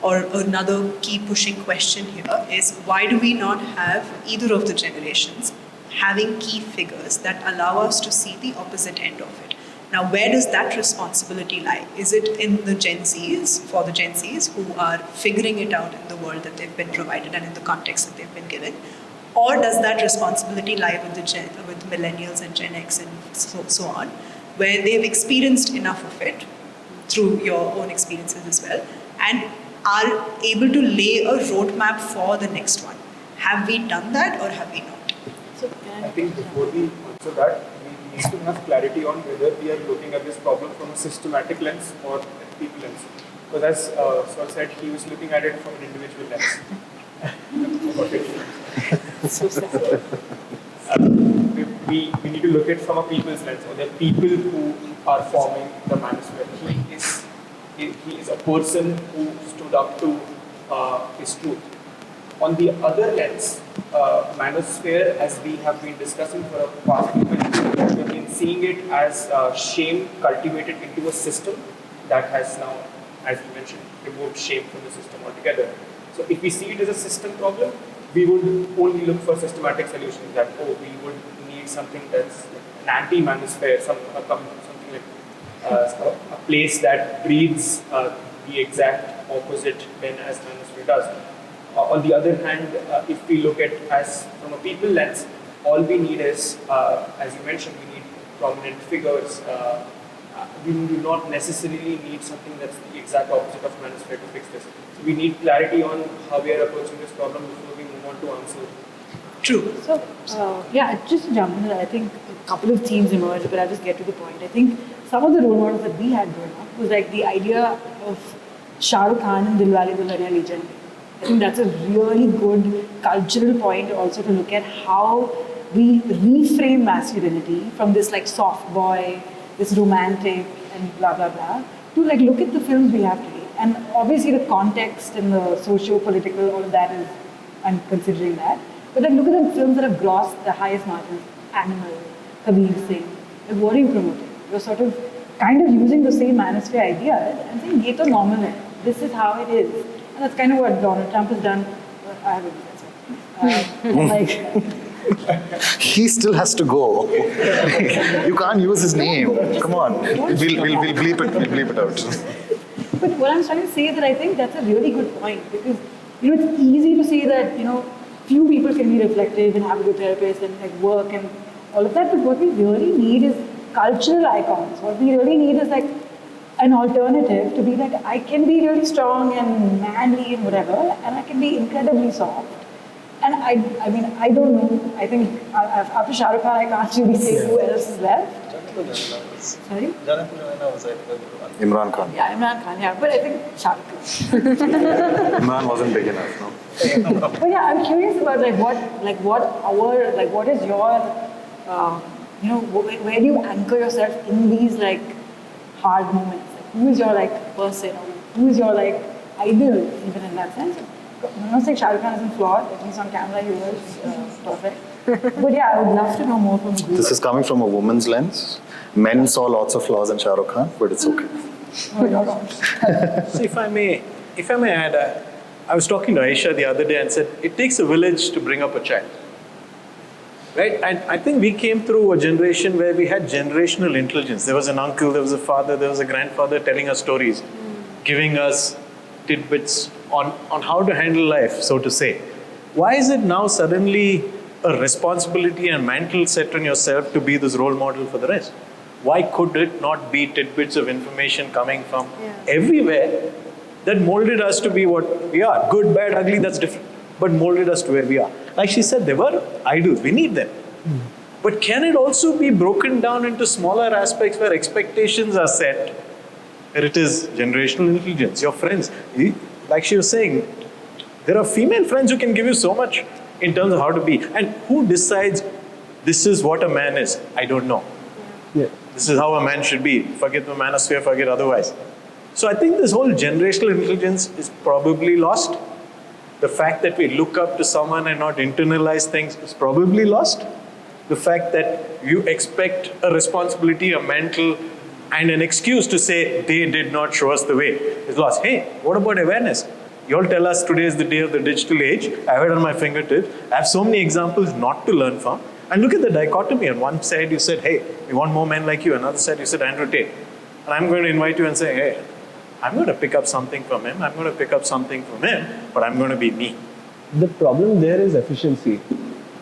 or another key pushing question here, is why do we not have either of the generations having key figures that allow us to see the opposite end of it? Now, where does that responsibility lie? Is it in the Gen Zs, for the Gen Zs who are figuring it out in the world that they've been provided and in the context that they've been given? Or does that responsibility lie with with millennials and Gen X and so on, where they've experienced enough of it through your own experiences as well, and are able to lay a roadmap for the next one? Have we done that or have we not? So, I think before we answer that, we need to have clarity on whether we are looking at this problem from a systematic lens or a people lens. Because as Sir said, he was looking at it from an individual lens. We need to look at it from a people's lens, or the people who are forming the manosphere. He is a person who stood up to his truth. On the other lens, manosphere, as we have been discussing for a past few minutes, we have been seeing it as shame cultivated into a system that has now as you mentioned, removed shame from the system altogether. So if we see it as a system problem, we would only look for systematic solutions that, we would need something that's an anti-manosphere, something like a place that breeds the exact opposite when as manosphere does. On the other hand, if we look at as from a people lens, all we need is, as you mentioned, we need prominent figures. We do not necessarily need something that's the exact opposite of manosphere to fix this. So we need clarity on how we are approaching this problem before we move on to answer. True. So, just to jump into that, I think a couple of themes emerged, but I'll just get to the point. I think some of the role models that we had growing up was like the idea of Shah Rukh Khan and Dilwale Dulhaniya Le Jayenge. I think that's a really good cultural point also to look at how we reframe masculinity from this like soft boy, this romantic and blah blah blah, to like look at the films we have today. And obviously the context and the socio-political, all of that is, I'm considering that. But like look at the films that have grossed the highest margins, Animal, Kabir Singh. Like what are you promoting? You're sort of kind of using the same manosphere ideas and saying, ye to normal hai. This is how it is. And that's kind of what Donald Trump has done. I haven't He still has to go. You can't use his name. Come on. We'll bleep it. We'll bleep it out. But what I'm trying to say is that I think that's a really good point because, it's easy to say that, few people can be reflective and have a good therapist and like work and all of that. But what we really need is cultural icons. What we really need is like an alternative to be like, I can be really strong and manly and whatever, and I can be incredibly soft. And I mean, I don't know. I think after Shah Rukh Khan, I can't really say who else is left. Sorry? Imran Khan. Yeah, Imran Khan, yeah. But I think Shah Rukh Khan. Imran wasn't big enough, no? But yeah, I'm curious about what is your, where do you anchor yourself in these like hard moments? Like, who is your like person, or who is your like idol, even in that sense? I'm not saying Shah Rukh Khan isn't flawed, at least on camera he was perfect. But yeah, I would love to know more from you. This is coming from a woman's lens. Men saw lots of flaws in Shah Rukh Khan, but it's okay. Oh, you're wrong. So if I may add, I was talking to Aisha the other day and said, it takes a village to bring up a child. Right? And I think we came through a generation where we had generational intelligence. There was an uncle, there was a father, there was a grandfather telling us stories, giving us tidbits on how to handle life, so to say. Why is it now suddenly a responsibility and mantle set on yourself to be this role model for the rest? Why could it not be tidbits of information coming from everywhere that molded us to be what we are? Good, bad, ugly, that's different. But molded us to where we are. Like she said, there were idols, we need them. But can it also be broken down into smaller aspects where expectations are set? Where it is generational intelligence, your friends. Like she was saying, there are female friends who can give you so much in terms of how to be. And who decides this is what a man is? I don't know. Yeah. This is how a man should be. Forget the manosphere, forget otherwise. So I think this whole generational intelligence is probably lost. The fact that we look up to someone and not internalize things is probably lost. The fact that you expect a responsibility, a mantle, and an excuse to say they did not show us the way is lost. Hey, what about awareness? You all tell us today is the day of the digital age. I have it on my fingertips. I have so many examples not to learn from. And look at the dichotomy. On one side you said, hey, we want more men like you. Another side you said, Andrew Tate. And I'm going to invite you and say, hey, I'm going to pick up something from him. I'm going to pick up something from him, but I'm going to be me. The problem there is efficiency.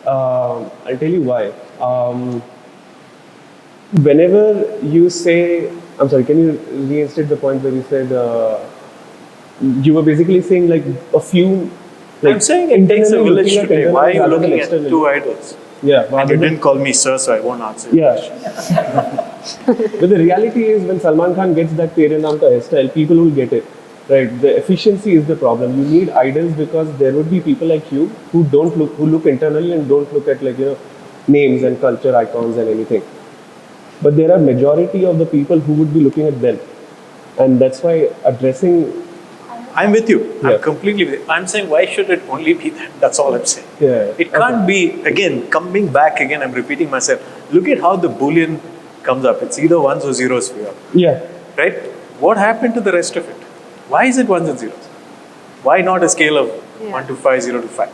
I'll tell you why. Whenever you say, I'm sorry, can you reinstate the point where you said, you were basically saying like a few, like I'm saying it takes a village today. Why are you looking at two idols? Yeah. And you didn't call me sir, so I won't answer your question. But the reality is when Salman Khan gets that Tere Naam Ka hairstyle, people will get it. Right? The efficiency is the problem. You need idols because there would be people like you who look internally and don't look at names and culture icons and anything. But there are majority of the people who would be looking at them. And that's why addressing... I'm with you. Yeah. I'm completely with you. I'm saying why should it only be that? That's all I'm saying. Yeah. It can't be, again, coming back again, I'm repeating myself. Look at how the Boolean comes up. It's either ones or zeros for you. Yeah. Right? What happened to the rest of it? Why is it ones and zeros? Why not a scale of 1 to 5, 0 to 5,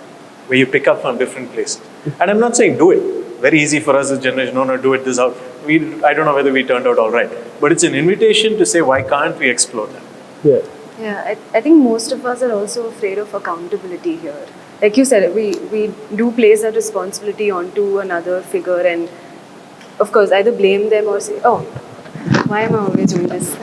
where you pick up from different places? And I'm not saying do it. Very easy for us as generation, no, do it this out. I don't know whether we turned out all right. But it's an invitation to say, why can't we explore that? Yeah. Yeah, I think most of us are also afraid of accountability here. Like you said, we do place that responsibility onto another figure and of course either blame them or say, oh, why am I always doing this?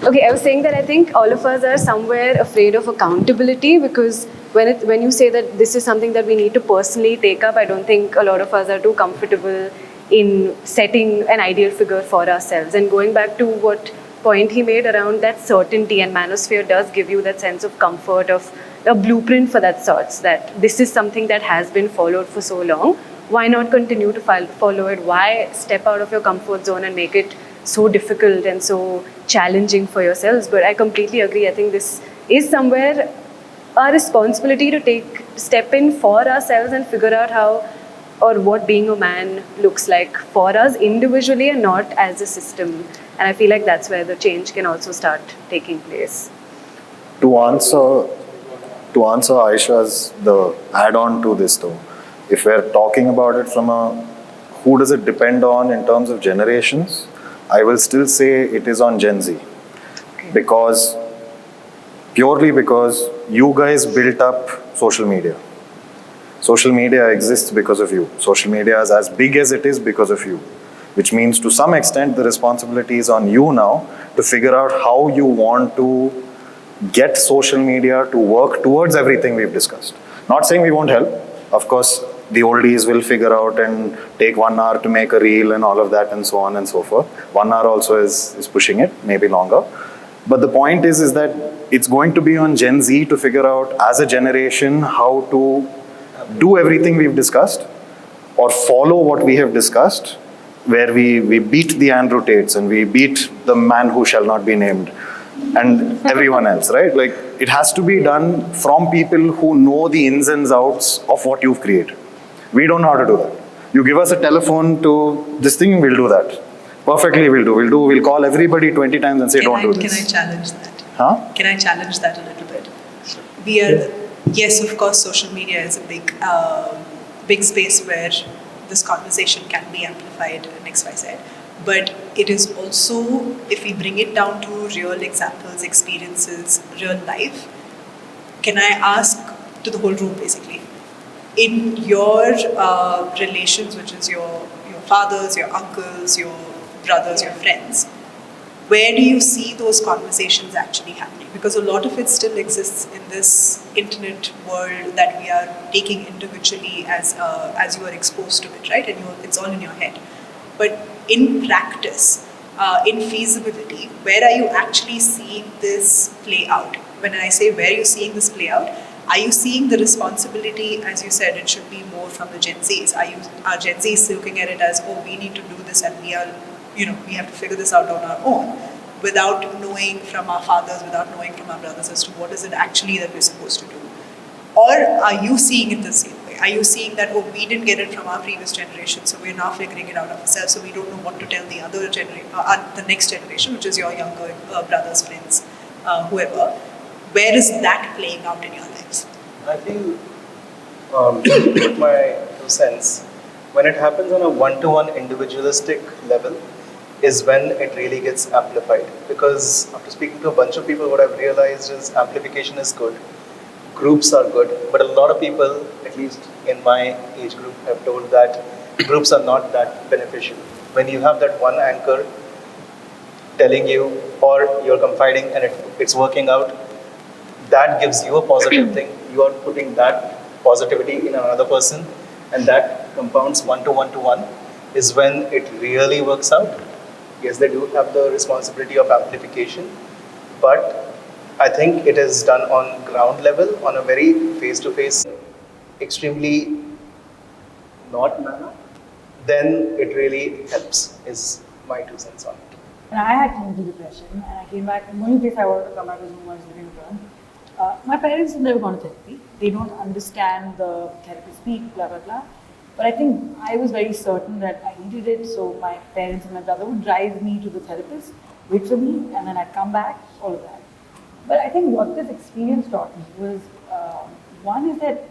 Okay, I was saying that I think all of us are somewhere afraid of accountability because when you say that this is something that we need to personally take up, I don't think a lot of us are too comfortable in setting an ideal figure for ourselves. And going back to what point he made around that certainty, and manosphere does give you that sense of comfort, of a blueprint for that sorts, that this is something that has been followed for so long. Why not continue to follow it? Why step out of your comfort zone and make it so difficult and so challenging for yourselves? But I completely agree. I think this is somewhere our responsibility to step in for ourselves and figure out how or what being a man looks like for us individually and not as a system. And I feel like that's where the change can also start taking place. To answer Aisha's the add-on to this though, if we're talking about it from a who does it depend on in terms of generations, I will still say it is on Gen Z. Okay. Purely because you guys built up social media. Social media exists because of you. Social media is as big as it is because of you. Which means to some extent the responsibility is on you now to figure out how you want to get social media to work towards everything we've discussed. Not saying we won't help. Of course, the oldies will figure out and take 1 hour to make a reel and all of that and so on and so forth. 1 hour also is pushing it, maybe longer. But the point is that it's going to be on Gen Z to figure out as a generation how to do everything we've discussed or follow what we have discussed, where we beat the Andrew Tates and we beat the man who shall not be named and everyone else, right? Like, it has to be done from people who know the ins and outs of what you've created. We don't know how to do that. You give us a telephone to this thing, we'll do that. Perfectly we'll call everybody 20 times and say, don't do this. Can I challenge that? Huh? Can I challenge that a little bit? Yes, of course, social media is a big space where this conversation can be amplified and XYZ. But it is also, if we bring it down to real examples, experiences, real life, can I ask to the whole room basically, in your relations, which is your fathers, your uncles, your brothers, your friends, where do you see those conversations actually happening? Because a lot of it still exists in this internet world that we are taking individually as you are exposed to it, right? And it's all in your head. But in practice, in feasibility, where are you actually seeing this play out? When I say where are you seeing this play out, are you seeing the responsibility, as you said, it should be more from the Gen Zs? Are Gen Zs looking at it as, oh, we need to do this and we have to figure this out on our own, without knowing from our fathers, without knowing from our brothers as to what is it actually that we're supposed to do? Or are you seeing it the same way? Are you seeing that, oh, we didn't get it from our previous generation, so we're now figuring it out ourselves, so we don't know what to tell the other the next generation, which is your younger brothers, friends, whoever. Where is that playing out in your lives? I feel, with my 2 cents, when it happens on a one-to-one individualistic level is when it really gets amplified. Because after speaking to a bunch of people, what I've realized is amplification is good, groups are good, but a lot of people, at least in my age group, have told that groups are not that beneficial. When you have that one anchor telling you, or you're confiding and it's working out, that gives you a positive thing. You are putting that positivity in another person, and that compounds one to one is when it really works out. Yes, they do have the responsibility of amplification, but I think it is done on ground level, on a very face-to-face, extremely not manner, then it really helps, is my 2 cents on it. And I had clinical depression, and I came back, and the only place I wanted to come back was when I was living abroad. My parents have never gone to therapy. They don't understand the therapy speak, blah, blah, blah. But I think I was very certain that I needed it, so my parents and my brother would drive me to the therapist, wait for me, and then I'd come back, all of that. But I think what this experience taught me was, one is that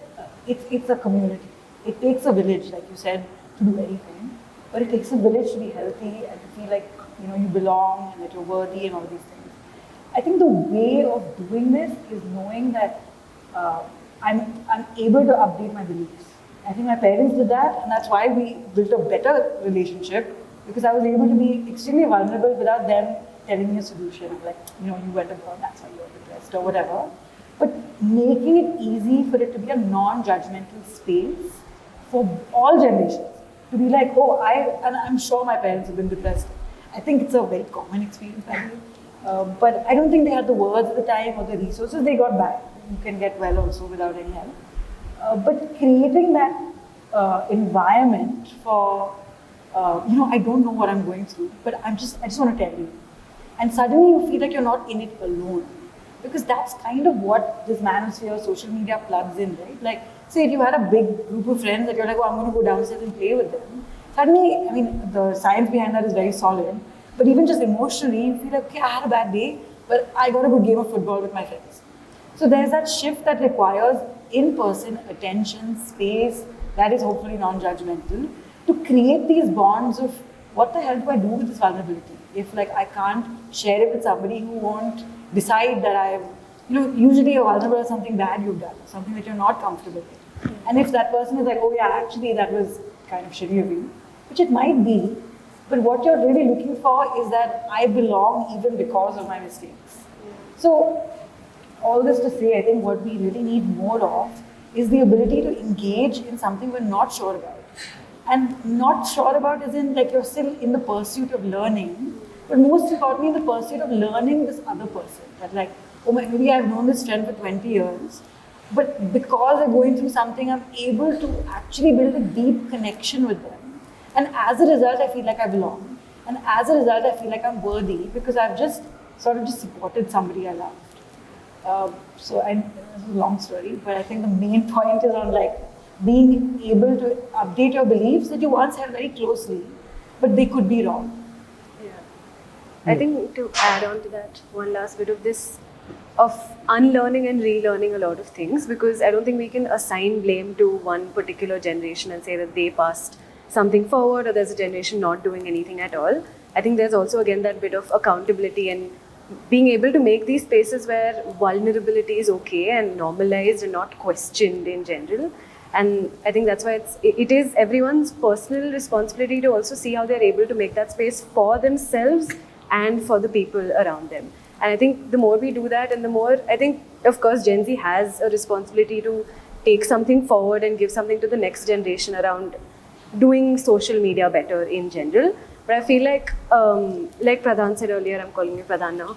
it's a community. It takes a village, like you said, to do anything. But it takes a village to be healthy and to feel like you belong and that you're worthy and all these things. I think the way of doing this is knowing that I'm able to update my beliefs. I think my parents did that, and that's why we built a better relationship, because I was able to be extremely vulnerable without them telling me a solution. Like, you went abroad, that's why you're depressed or whatever. But making it easy for it to be a non-judgmental space for all generations. To be like, and I'm sure my parents have been depressed. I think it's a very common experience, by the way. But I don't think they had the words at the time or the resources. They got by. You can get well also without any help. But creating that environment for, I don't know what I'm going through, but I just want to tell you. And suddenly you feel like you're not in it alone. Because that's kind of what this manosphere, social media plugs in, right? Like, say if you had a big group of friends that you're like, I'm going to go downstairs and play with them. Suddenly, I mean, the science behind that is very solid. But even just emotionally, you feel like, okay, I had a bad day, but I got a good game of football with my friends. So there's that shift that requires in-person attention, space, that is hopefully non-judgmental, to create these bonds of what the hell do I do with this vulnerability? If I can't share it with somebody who won't decide that I've, usually you're vulnerable to something bad you've done, something that you're not comfortable with. And if that person is like, oh yeah, actually that was kind of shitty of you, which it might be, but what you're really looking for is that I belong even because of my mistakes. So all this to say, I think what we really need more of is the ability to engage in something we're not sure about. And not sure about as in you're still in the pursuit of learning, but most importantly in the pursuit of learning this other person. That maybe I've known this friend for 20 years, but because I'm going through something, I'm able to actually build a deep connection with them. And as a result, I feel like I belong. And as a result, I feel like I'm worthy because I've just supported somebody I loved. This is a long story, but I think the main point is on being able to update your beliefs that you once held very closely, but they could be wrong. Yeah. I think to add on to that, one last bit of this, of unlearning and relearning a lot of things, because I don't think we can assign blame to one particular generation and say that they passed something forward or there's a generation not doing anything at all. I think there's also again that bit of accountability and being able to make these spaces where vulnerability is okay and normalized and not questioned in general. And I think that's why it is everyone's personal responsibility to also see how they're able to make that space for themselves and for the people around them. And I think the more we do that, and the more, I think, of course, Gen Z has a responsibility to take something forward and give something to the next generation around doing social media better in general. But I feel like Pradhan said earlier, I'm calling you Pradhan now,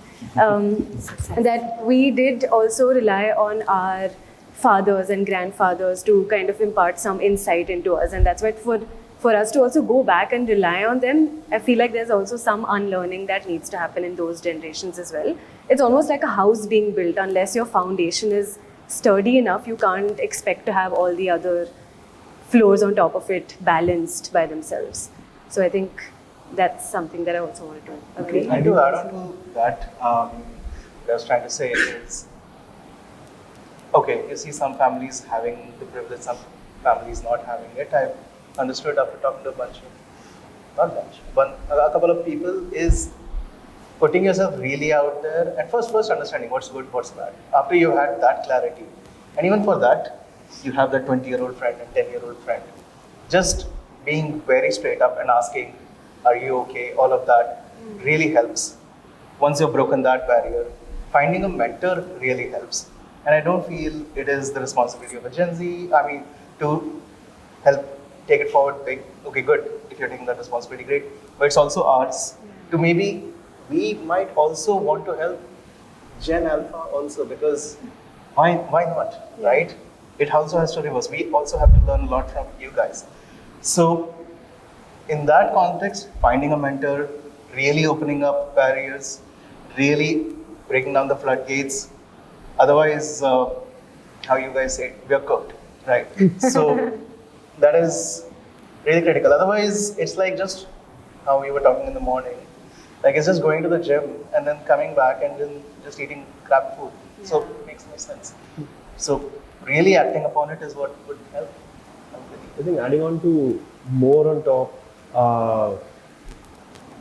that we did also rely on our fathers and grandfathers to kind of impart some insight into us. And that's why for us to also go back and rely on them, I feel like there's also some unlearning that needs to happen in those generations as well. It's almost like a house being built. Unless your foundation is sturdy enough, you can't expect to have all the other floors on top of it balanced by themselves. So I think that's something that I also wanted to agree. I do add on to that. What I was trying to say is, okay, you see some families having the privilege, some families not having it. I've understood after talking to a couple of people, is putting yourself really out there and first understanding what's good, what's bad. After you had that clarity, and even for that, you have that 20-year-old friend and 10-year-old friend, just being very straight up and asking, are you okay? All of that really helps. Once you've broken that barrier, finding a mentor really helps. And I don't feel it is the responsibility of a Gen Z, to help take it forward big. Okay, good. If you're taking that responsibility, great. But it's also ours to maybe, we might also want to help Gen Alpha also, because why not, right? It also has to reverse. We also have to learn a lot from you guys. So in that context, finding a mentor, really opening up barriers, really breaking down the floodgates. Otherwise, how you guys say, we're cooked, right? So that is really critical. Otherwise, it's like just how we were talking in the morning. Like it's just going to the gym and then coming back and then just eating grab food. So it makes no sense. So really acting upon it is what would help. I think adding on to more on top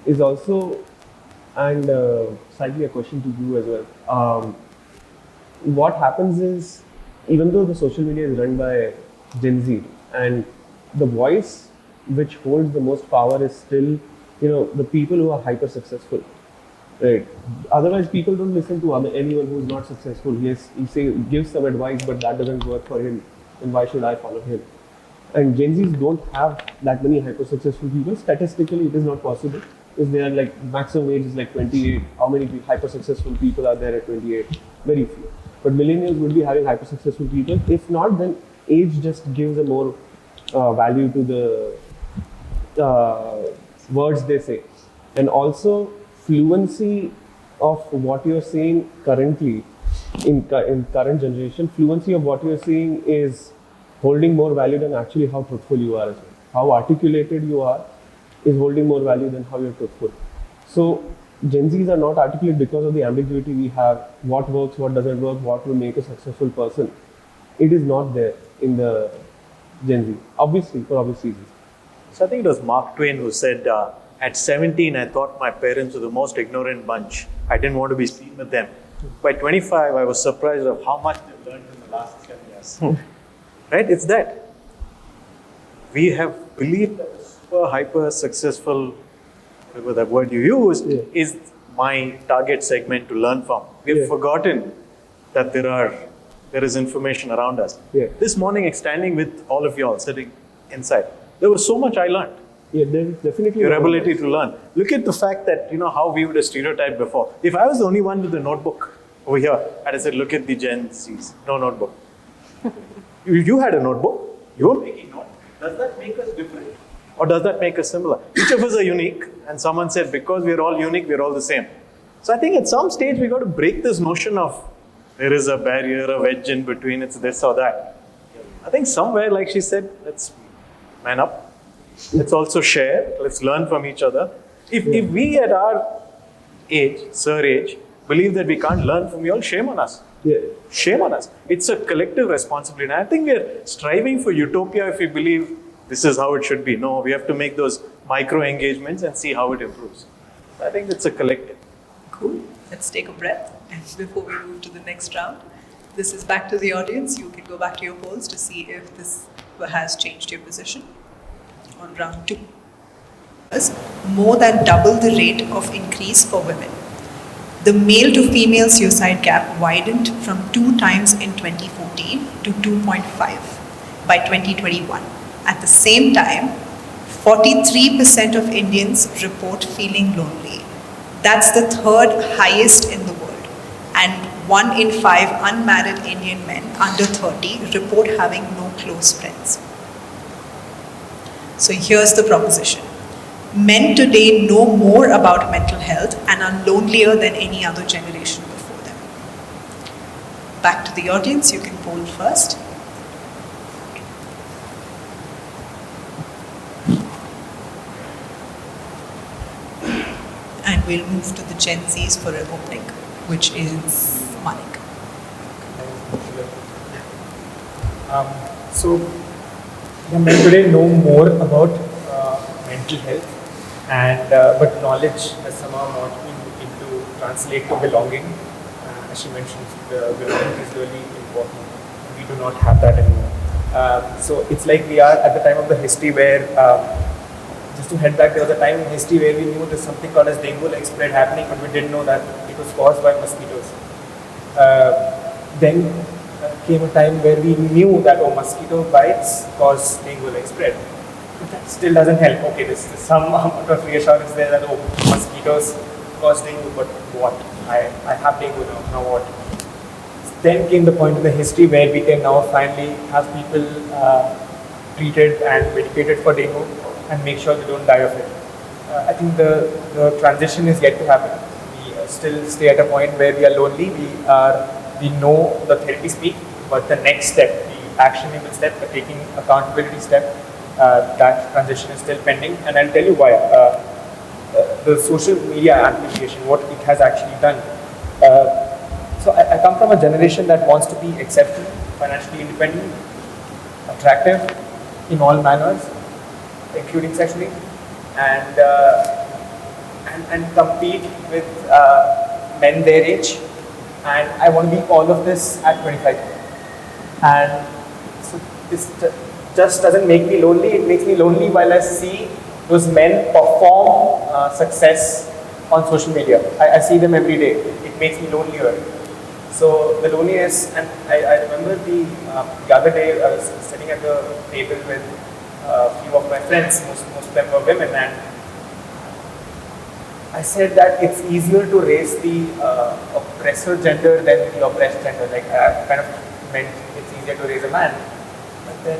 is also, and slightly a question to you as well. What happens is, even though the social media is run by Gen Z, and the voice which holds the most power is still, the people who are hyper successful, right? Otherwise, people don't listen to anyone who is not successful. He gives some advice, but that doesn't work for him. And why should I follow him? And Gen Zs don't have that many hyper successful people. Statistically, it is not possible. Because they are like, maximum age is like 28. How many hyper successful people are there at 28? Very few. But millennials would be having hyper successful people. If not, then age just gives a more value to the words they say. And also fluency of what you're saying currently in current generation, fluency of what you're saying is holding more value than actually how truthful you are as well. How articulated you are is holding more value than how you're truthful. So Gen Zs are not articulate because of the ambiguity we have, what works, what doesn't work, what will make a successful person. It is not there in the Gen Z, obviously, for obvious reasons. So I think it was Mark Twain who said, at 17, I thought my parents were the most ignorant bunch. I didn't want to be seen with them. By 25, I was surprised of how much they've learned in the last 7 years. Right? It's that. We have believed that the super hyper successful, whatever that word you use, is my target segment to learn from. We've forgotten that there is information around us. This morning, standing with all of y'all sitting inside, there was so much I learned. Yeah, there is definitely your ability to learn. Look at the fact that, how we would have stereotyped before. If I was the only one with a notebook over here, I'd have said, look at the Gen Zs, no notebook. You had a notebook, you were making notes. Does that make us different? Or does that make us similar? Each of us are unique, and someone said, because we're all unique, we're all the same. So I think at some stage, we got to break this notion of there is a barrier, a wedge in between, it's this or that. I think somewhere, like she said, let's man up. Let's also share. Let's learn from each other. If we at our age, sir age, believe that we can't learn from you all, shame on us. Shame on us. It's a collective responsibility. And I think we're striving for utopia if we believe this is how it should be. No, we have to make those micro engagements and see how it improves. I think it's a collective. Cool. Let's take a breath. And before we move to the next round, this is back to the audience. You can go back to your polls to see if this has changed your position. On round 2. More than double the rate of increase for women. The male to female suicide gap widened from 2 times in 2014 to 2.5 by 2021. At the same time, 43% of Indians report feeling lonely. That's the 3rd highest in the world. And 1 in 5 unmarried Indian men under 30 report having no close friends. So here's the proposition. Men today know more about mental health and are lonelier than any other generation before them. Back to the audience, you can poll first. And we'll move to the Gen Zs for an opening, which is Manik. So the men today know more about mental health, and but knowledge has somehow not been looking to translate to belonging. As she mentioned, the belonging is really important. We do not have that anymore. So it's like we are at the time of the history where, just to head back, there was a time in history where we knew there's something called as dengue-like spread happening, but we didn't know that it was caused by mosquitoes. Then came a time where we knew that mosquito bites cause dengue-like spread. But that still doesn't help. Okay, there's some amount of reassurance there that mosquitoes cause dengue, but what? I have dengue now what? Then came the point in the history where we can now finally have people treated and medicated for dengue and make sure they don't die of it. I think the transition is yet to happen. We still stay at a point where we are lonely. We know the therapy speak, but the next step, the actionable step, the taking accountability step, that transition is still pending. And I'll tell you why. The social media amplification, what it has actually done. So I come from a generation that wants to be accepted, financially independent, attractive in all manners, including sexually, and compete with men their age. And I want to be all of this at 25. And so this just doesn't make me lonely. It makes me lonely while I see those men perform success on social media. I see them every day. It makes me lonelier. So the loneliness, and I remember the other day I was sitting at the table with a few of my friends, most of them were women, and I said that it's easier to raise the oppressor gender than the oppressed gender. Like I kind of meant it's easier to raise a man. But then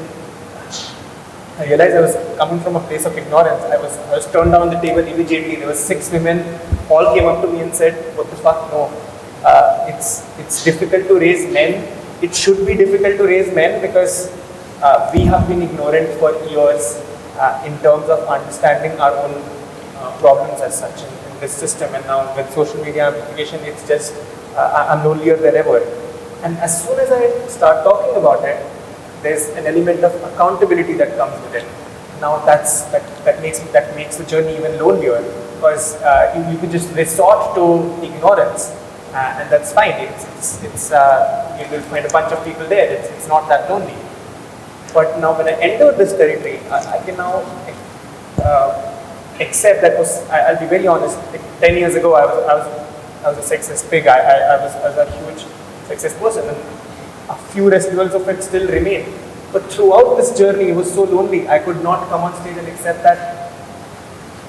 I realized I was coming from a place of ignorance. I was turned down the table immediately. There were 6 women, all came up to me and said, "What the fuck? No. It's difficult to raise men. It should be difficult to raise men because we have been ignorant for years in terms of understanding our own problems as such in this system. And now with social media amplification, it's just I'm lonelier than ever. And as soon as I start talking about it, there's an element of accountability that comes with it. Now that makes the journey even lonelier because you could just resort to ignorance. And that's fine. You will find a bunch of people there. It's not that lonely. But now, when I enter this territory, I can now accept that. I'll be very honest. Like 10 years ago, I was a sexist pig. I was a huge sexist person, and a few residuals of it still remain. But throughout this journey, it was so lonely. I could not come on stage and accept that.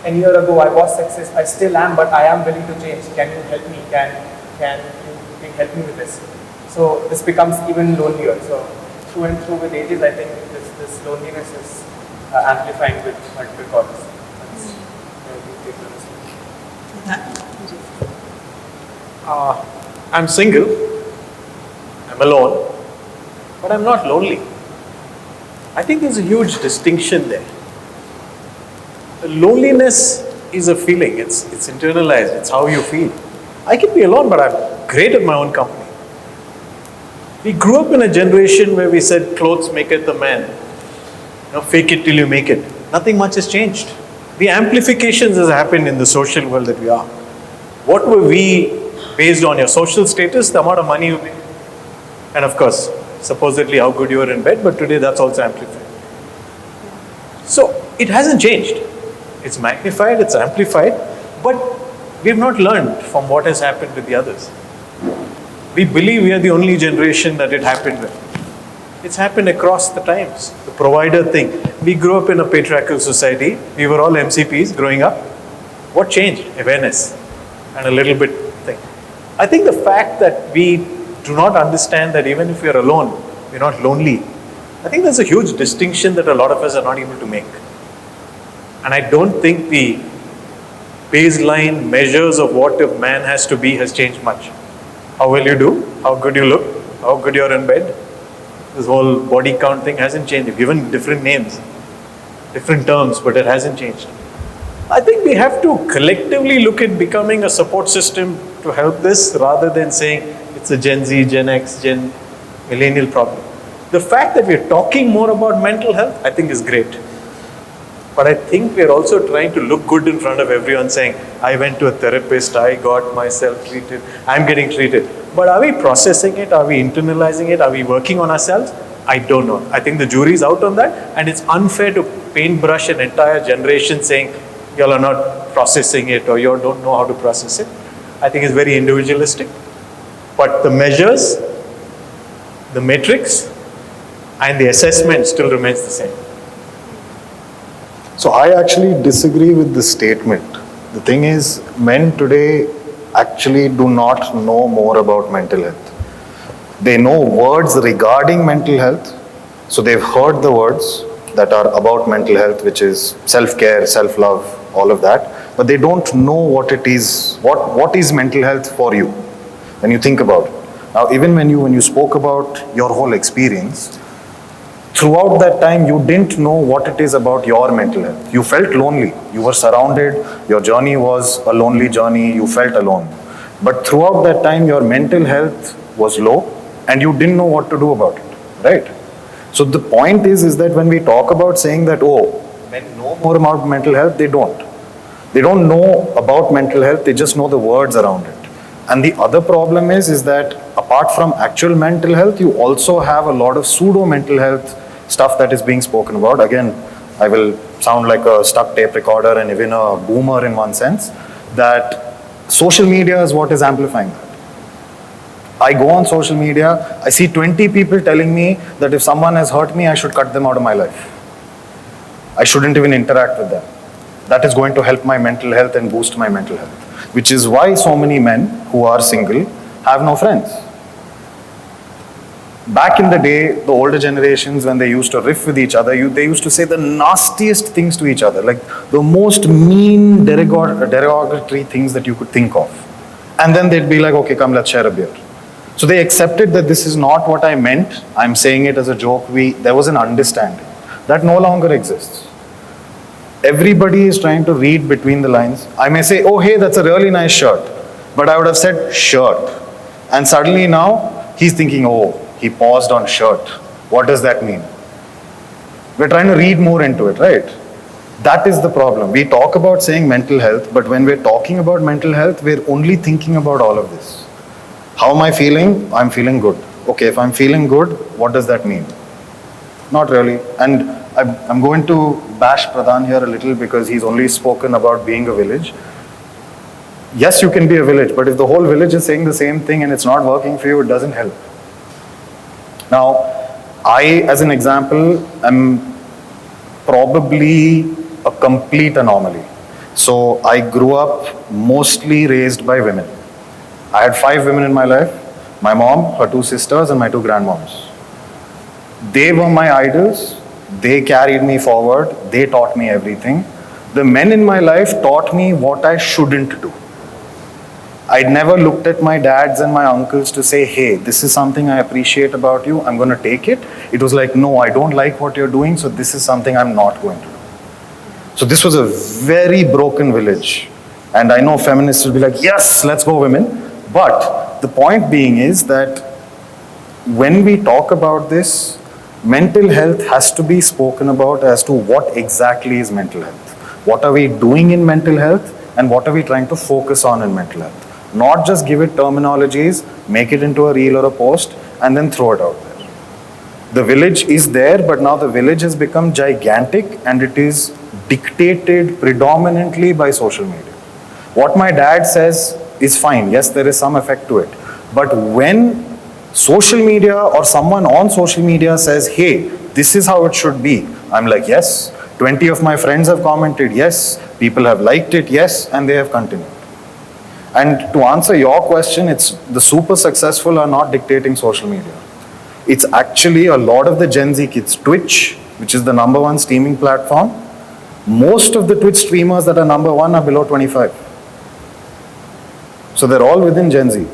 A year ago, I was sexist. I still am, but I am willing to change. Can you help me? Can you help me with this? So this becomes even lonelier. So through and through with ages, I think this loneliness is amplifying with multiple causes. I'm single, I'm alone, but I'm not lonely. I think there's a huge distinction there. Loneliness is a feeling, it's internalized, it's how you feel. I can be alone, but I'm great at my own company. We grew up in a generation where we said clothes maketh the man. Fake it till you make it. Nothing much has changed. The amplifications has happened in the social world that we are. What were we based on? Your social status, the amount of money you make, and of course, supposedly how good you are in bed, but today that's also amplified. So it hasn't changed. It's magnified, it's amplified, but we have not learned from what has happened with the others. We believe we are the only generation that it happened with. It's happened across the times. The provider thing. We grew up in a patriarchal society. We were all MCPs growing up. What changed? Awareness and a little bit thing. I think the fact that we do not understand that even if we are alone, we're not lonely. I think there's a huge distinction that a lot of us are not able to make. And I don't think the baseline measures of what a man has to be has changed much. How well you do, how good you look, how good you're in bed. This whole body count thing hasn't changed. You've given different names, different terms, but it hasn't changed. I think we have to collectively look at becoming a support system to help this rather than saying it's a Gen Z, Gen X, Gen Millennial problem. The fact that we're talking more about mental health, I think is great. But I think we're also trying to look good in front of everyone saying, I went to a therapist, I got myself treated, I'm getting treated. But are we processing it? Are we internalizing it? Are we working on ourselves? I don't know. I think the jury's out on that, and it's unfair to paintbrush an entire generation saying, y'all are not processing it or you don't know how to process it. I think it's very individualistic. But the measures, the metrics, and the assessment still remains the same. So I actually disagree with the statement. The thing is, men today actually do not know more about mental health. They know words regarding mental health. So they've heard the words that are about mental health, which is self-care, self-love, all of that. But they don't know what it is, what is mental health for you, when you think about it. Now, even when you spoke about your whole experience, throughout that time, you didn't know what it is about your mental health. You felt lonely. You were surrounded. Your journey was a lonely journey. You felt alone. But throughout that time, your mental health was low and you didn't know what to do about it, right? So the point is that when we talk about saying that, oh, men know more about mental health, they don't. They don't know about mental health, they just know the words around it. And the other problem is that apart from actual mental health, you also have a lot of pseudo mental health stuff that is being spoken about. Again, I will sound like a stuck tape recorder and even a boomer in one sense, that social media is what is amplifying that. I go on social media, I see 20 people telling me that if someone has hurt me, I should cut them out of my life. I shouldn't even interact with them. That is going to help my mental health and boost my mental health. Which is why so many men who are single have no friends. Back in the day, the older generations, when they used to riff with each other, they used to say the nastiest things to each other, like the most mean, derogatory things that you could think of. And then they'd be like, okay, come, let's share a beer. So they accepted that this is not what I meant. I'm saying it as a joke. There was an understanding. That no longer exists. Everybody is trying to read between the lines. I may say, oh, hey, that's a really nice shirt. But I would have said shirt. And suddenly now, he's thinking, oh, he paused on shirt. What does that mean? We're trying to read more into it, right? That is the problem. We talk about saying mental health, but when we're talking about mental health, we're only thinking about all of this. How am I feeling? I'm feeling good. Okay, if I'm feeling good, what does that mean? Not really. And I'm going to bash Pradhan here a little because he's only spoken about being a village. Yes, you can be a village, but if the whole village is saying the same thing and it's not working for you, it doesn't help. Now, I, as an example, am probably a complete anomaly. So I grew up mostly raised by women. I had 5 women in my life, my mom, her 2 sisters, and my 2 grandmoms. They were my idols. They carried me forward. They taught me everything. The men in my life taught me what I shouldn't do. I'd never looked at my dads and my uncles to say, hey, this is something I appreciate about you. I'm going to take it. It was like, no, I don't like what you're doing, so this is something I'm not going to do. So this was a very broken village. And I know feminists will be like, yes, let's go women. But the point being is that when we talk about this, mental health has to be spoken about as to what exactly is mental health. What are we doing in mental health and what are we trying to focus on in mental health? Not just give it terminologies, make it into a reel or a post and then throw it out there. The village is there, but now the village has become gigantic and it is dictated predominantly by social media. What my dad says is fine. Yes, there is some effect to it. But when social media or someone on social media says, hey, this is how it should be, I'm like, yes. 20 of my friends have commented, yes. People have liked it, yes. And they have continued. And to answer your question, it's the super successful are not dictating social media. It's actually a lot of the Gen Z kids. Twitch, which is the #1 streaming platform, most of the Twitch streamers that are #1 are below 25. So they're all within Gen Z.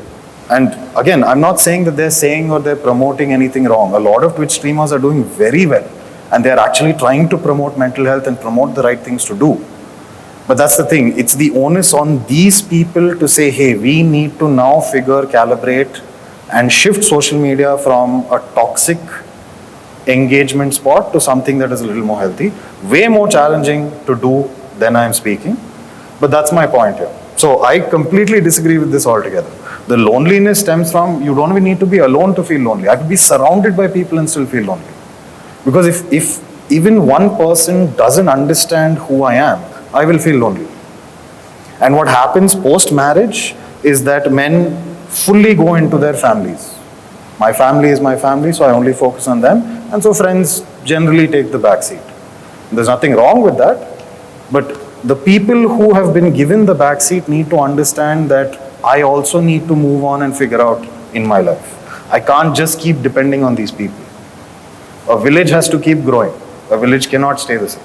And again, I'm not saying that they're saying or they're promoting anything wrong. A lot of Twitch streamers are doing very well. And they're actually trying to promote mental health and promote the right things to do. But that's the thing. It's the onus on these people to say, hey, we need to now calibrate and shift social media from a toxic engagement spot to something that is a little more healthy. Way more challenging to do than I'm speaking. But that's my point here. So I completely disagree with this altogether. The loneliness stems from, you don't even need to be alone to feel lonely. I could be surrounded by people and still feel lonely. Because if even one person doesn't understand who I am, I will feel lonely. And what happens post-marriage is that men fully go into their families. My family is my family, so I only focus on them. And so friends generally take the back seat. There's nothing wrong with that. But the people who have been given the back seat need to understand that I also need to move on and figure out in my life. I can't just keep depending on these people. A village has to keep growing. A village cannot stay the same.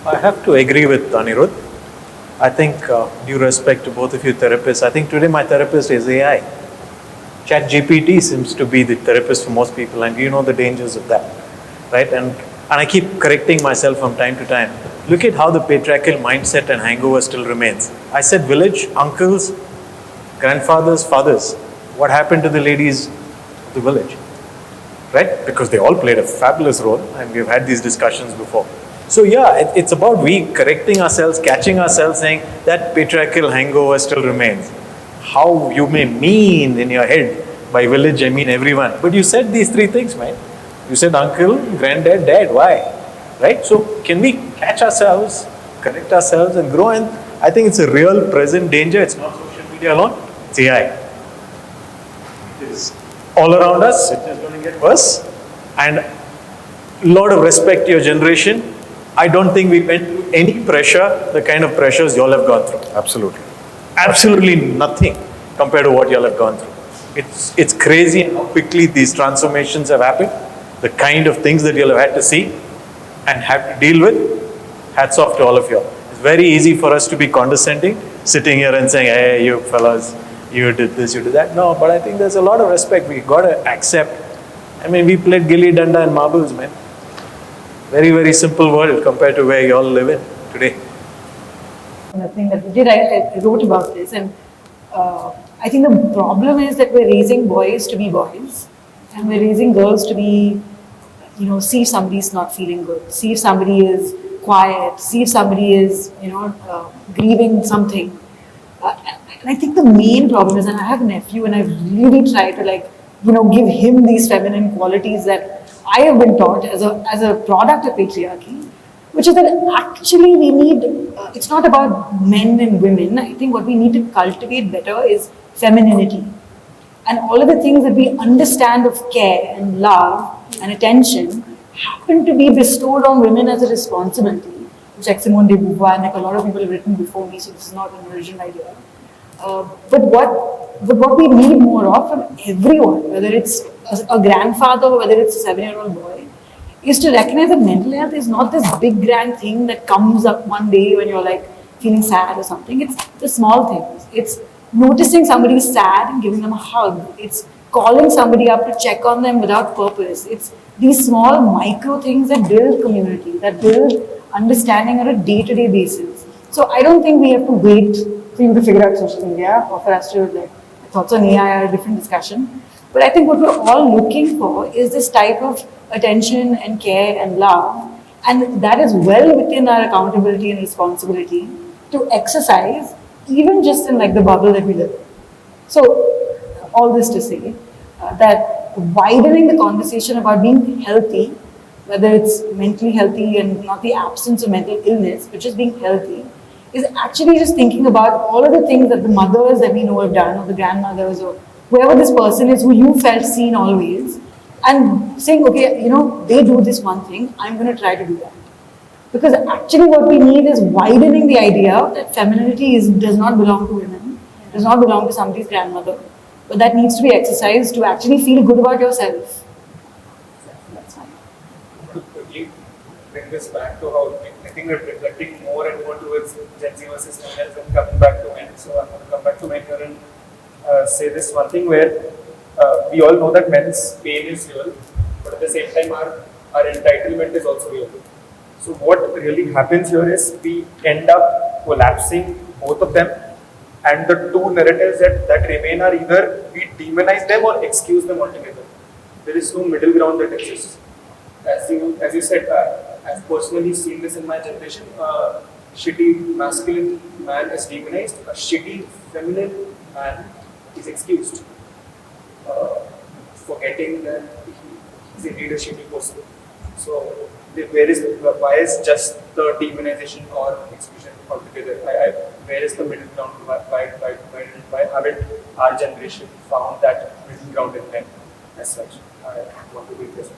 I have to agree with Anirudh. I think, due respect to both of you therapists, I think today my therapist is AI. ChatGPT seems to be the therapist for most people, and you know the dangers of that, right? And I keep correcting myself from time to time. Look at how the patriarchal mindset and hangover still remains. I said village, uncles, grandfathers, fathers. What happened to the ladies of the village? Right? Because they all played a fabulous role, and we've had these discussions before. So yeah, it's about we correcting ourselves, catching ourselves, saying that patriarchal hangover still remains. How you may mean in your head, by village I mean everyone. But you said these three things, man. You said uncle, granddad, dad. Why? Right? So can we catch ourselves, correct ourselves and grow? And I think it's a real present danger. It's not social media alone, it's AI. It is all around us, it's just going to get worse. And a lot of respect to your generation. I don't think we went through any pressure, the kind of pressures you all have gone through. Absolutely. Absolutely nothing compared to what you all have gone through. It's crazy how quickly these transformations have happened, the kind of things that you all have had to see and have to deal with. Hats off to all of you all. It's very easy for us to be condescending, sitting here and saying, hey, you fellas, you did this, you did that. No, but I think there's a lot of respect. We got to accept. I mean, we played gilli danda and marbles, man. Very, very simple world compared to where you all live in today. The thing that we did, I wrote about this, and I think the problem is that we're raising boys to be boys, and we're raising girls to be, see if somebody's not feeling good, see if somebody is quiet, see if somebody is, grieving something. And I think the main problem is, and I have a nephew, and I've really tried to give him these feminine qualities that I have been taught as a product of patriarchy, which is that actually we need, it's not about men and women. I think what we need to cultivate better is femininity. And all of the things that we understand of care and love and attention happen to be bestowed on women as a responsibility, which Simone de Beauvoir and a lot of people have written before me, so this is not an original idea. But what we need more of from everyone, whether it's a grandfather or whether it's a 7-year-old boy, is to recognize that mental health is not this big grand thing that comes up one day when you're feeling sad or something. It's the small things. It's noticing somebody is sad and giving them a hug. It's calling somebody up to check on them without purpose. It's these small micro things that build community, that build understanding on a day-to-day basis. So I don't think we have to wait for you to figure out social media or for us to thoughts on AI are a different discussion. But I think what we're all looking for is this type of attention and care and love, and that is well within our accountability and responsibility to exercise, even just in the bubble that we live in. So all this to say that widening the conversation about being healthy, whether it's mentally healthy and not the absence of mental illness, but just being healthy, is actually just thinking about all of the things that the mothers that we know have done, or the grandmothers, or whoever this person is who you felt seen always, and saying, okay, they do this one thing, I'm going to try to do that. Because actually what we need is widening the idea that femininity does not belong to women, does not belong to somebody's grandmother, but that needs to be exercised to actually feel good about yourself. That's fine. To quickly bring this back to how I think we're reflecting more and more towards Gen Z versus millennials and coming back to men. So I'm going to come back to men here and say this one thing where we all know that men's pain is real, but at the same time our entitlement is also real. So what really happens here is we end up collapsing both of them, and the two narratives that remain are either we demonize them or excuse them altogether. There is no middle ground that exists. As you said, I've personally seen this in my generation. Shitty masculine man is demonized, a shitty feminine man is excused, forgetting that he's indeed a shitty person. So why is just the demonization or exclusion altogether? Where is the middle ground? Why haven't our generation found that middle ground in them as such? I want to read this.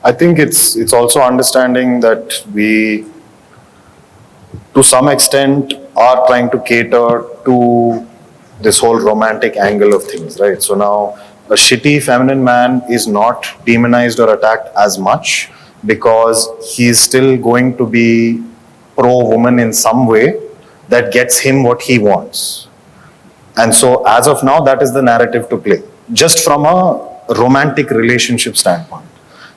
I think it's also understanding that we, to some extent, are trying to cater to this whole romantic angle of things, right? So now, a shitty feminine man is not demonized or attacked as much because he's still going to be pro-woman in some way that gets him what he wants. And so, as of now, that is the narrative to play, just from a romantic relationship standpoint.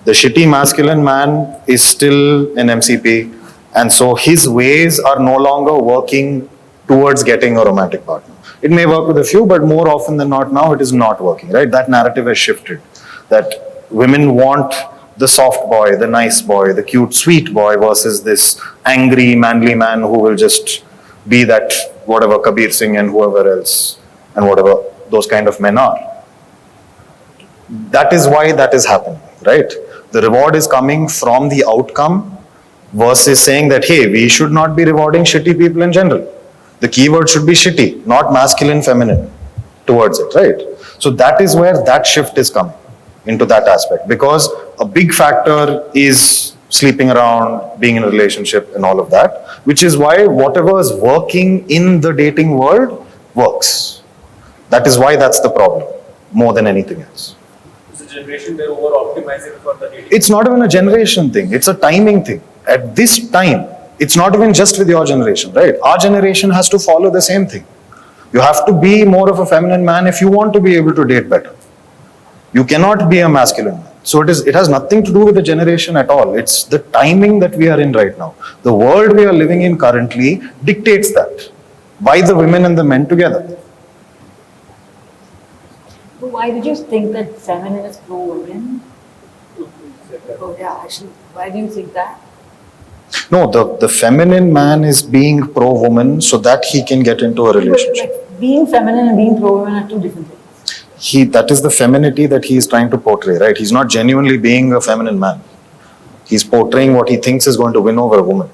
The shitty masculine man is still an MCP, and so his ways are no longer working towards getting a romantic partner. It may work with a few, but more often than not now, it is not working, right? That narrative has shifted. That women want the soft boy, the nice boy, the cute, sweet boy versus this angry, manly man who will just be that whatever Kabir Singh and whoever else and whatever those kind of men are. That is why that is happening, right? The reward is coming from the outcome versus saying that, hey, we should not be rewarding shitty people in general. The keyword should be shitty, not masculine, feminine towards it, right? So that is where that shift is coming into that aspect, because a big factor is sleeping around, being in a relationship and all of that, which is why whatever is working in the dating world works. That is why that's the problem, more than anything else. It's a generation they're over-optimizing for the dating. It's not even a generation thing, it's a timing thing. At this time, it's not even just with your generation, right? Our generation has to follow the same thing. You have to be more of a feminine man if you want to be able to date better. You cannot be a masculine man. So it has nothing to do with the generation at all. It's the timing that we are in right now. The world we are living in currently dictates that by the women and the men together. But why did you think that feminine is pro-women? Oh yeah, actually, why do you think that? No, the feminine man is being pro-woman so that he can get into a relationship. But like, being feminine and being pro-women are two different things. That is the femininity that he is trying to portray, right? He's not genuinely being a feminine man. He's portraying what he thinks is going to win over a woman.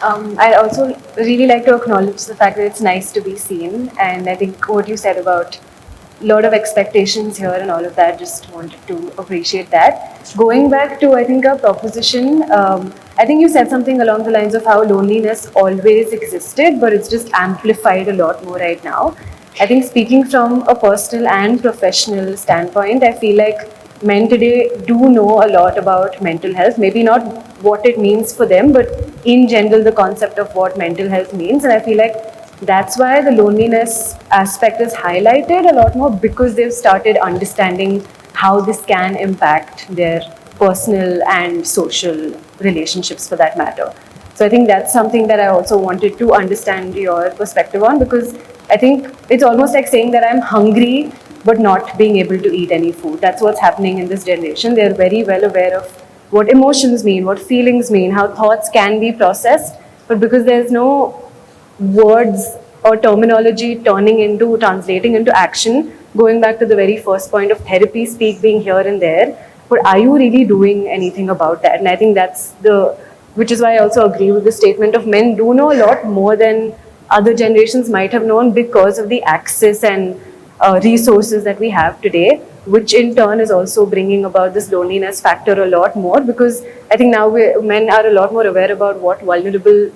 I also really like to acknowledge the fact that it's nice to be seen, and I think what you said about a lot of expectations here and all of that, just wanted to appreciate that. Going back to, I think, our proposition, I think you said something along the lines of how loneliness always existed, but it's just amplified a lot more right now. I think speaking from a personal and professional standpoint, I feel like men today do know a lot about mental health, maybe not what it means for them, but in general, the concept of what mental health means. And I feel like that's why the loneliness aspect is highlighted a lot more, because they've started understanding how this can impact their personal and social relationships for that matter. So I think that's something that I also wanted to understand your perspective on, because I think it's almost like saying that I'm hungry but not being able to eat any food. That's what's happening in this generation. They're very well aware of what emotions mean, what feelings mean, how thoughts can be processed, but because there's no words or terminology translating into action, going back to the very first point of therapy speak being here and there, but are you really doing anything about that? And I think which is why I also agree with the statement of men do know a lot more than other generations might have known, because of the access and resources that we have today, which in turn is also bringing about this loneliness factor a lot more, because I think now men are a lot more aware about what vulnerable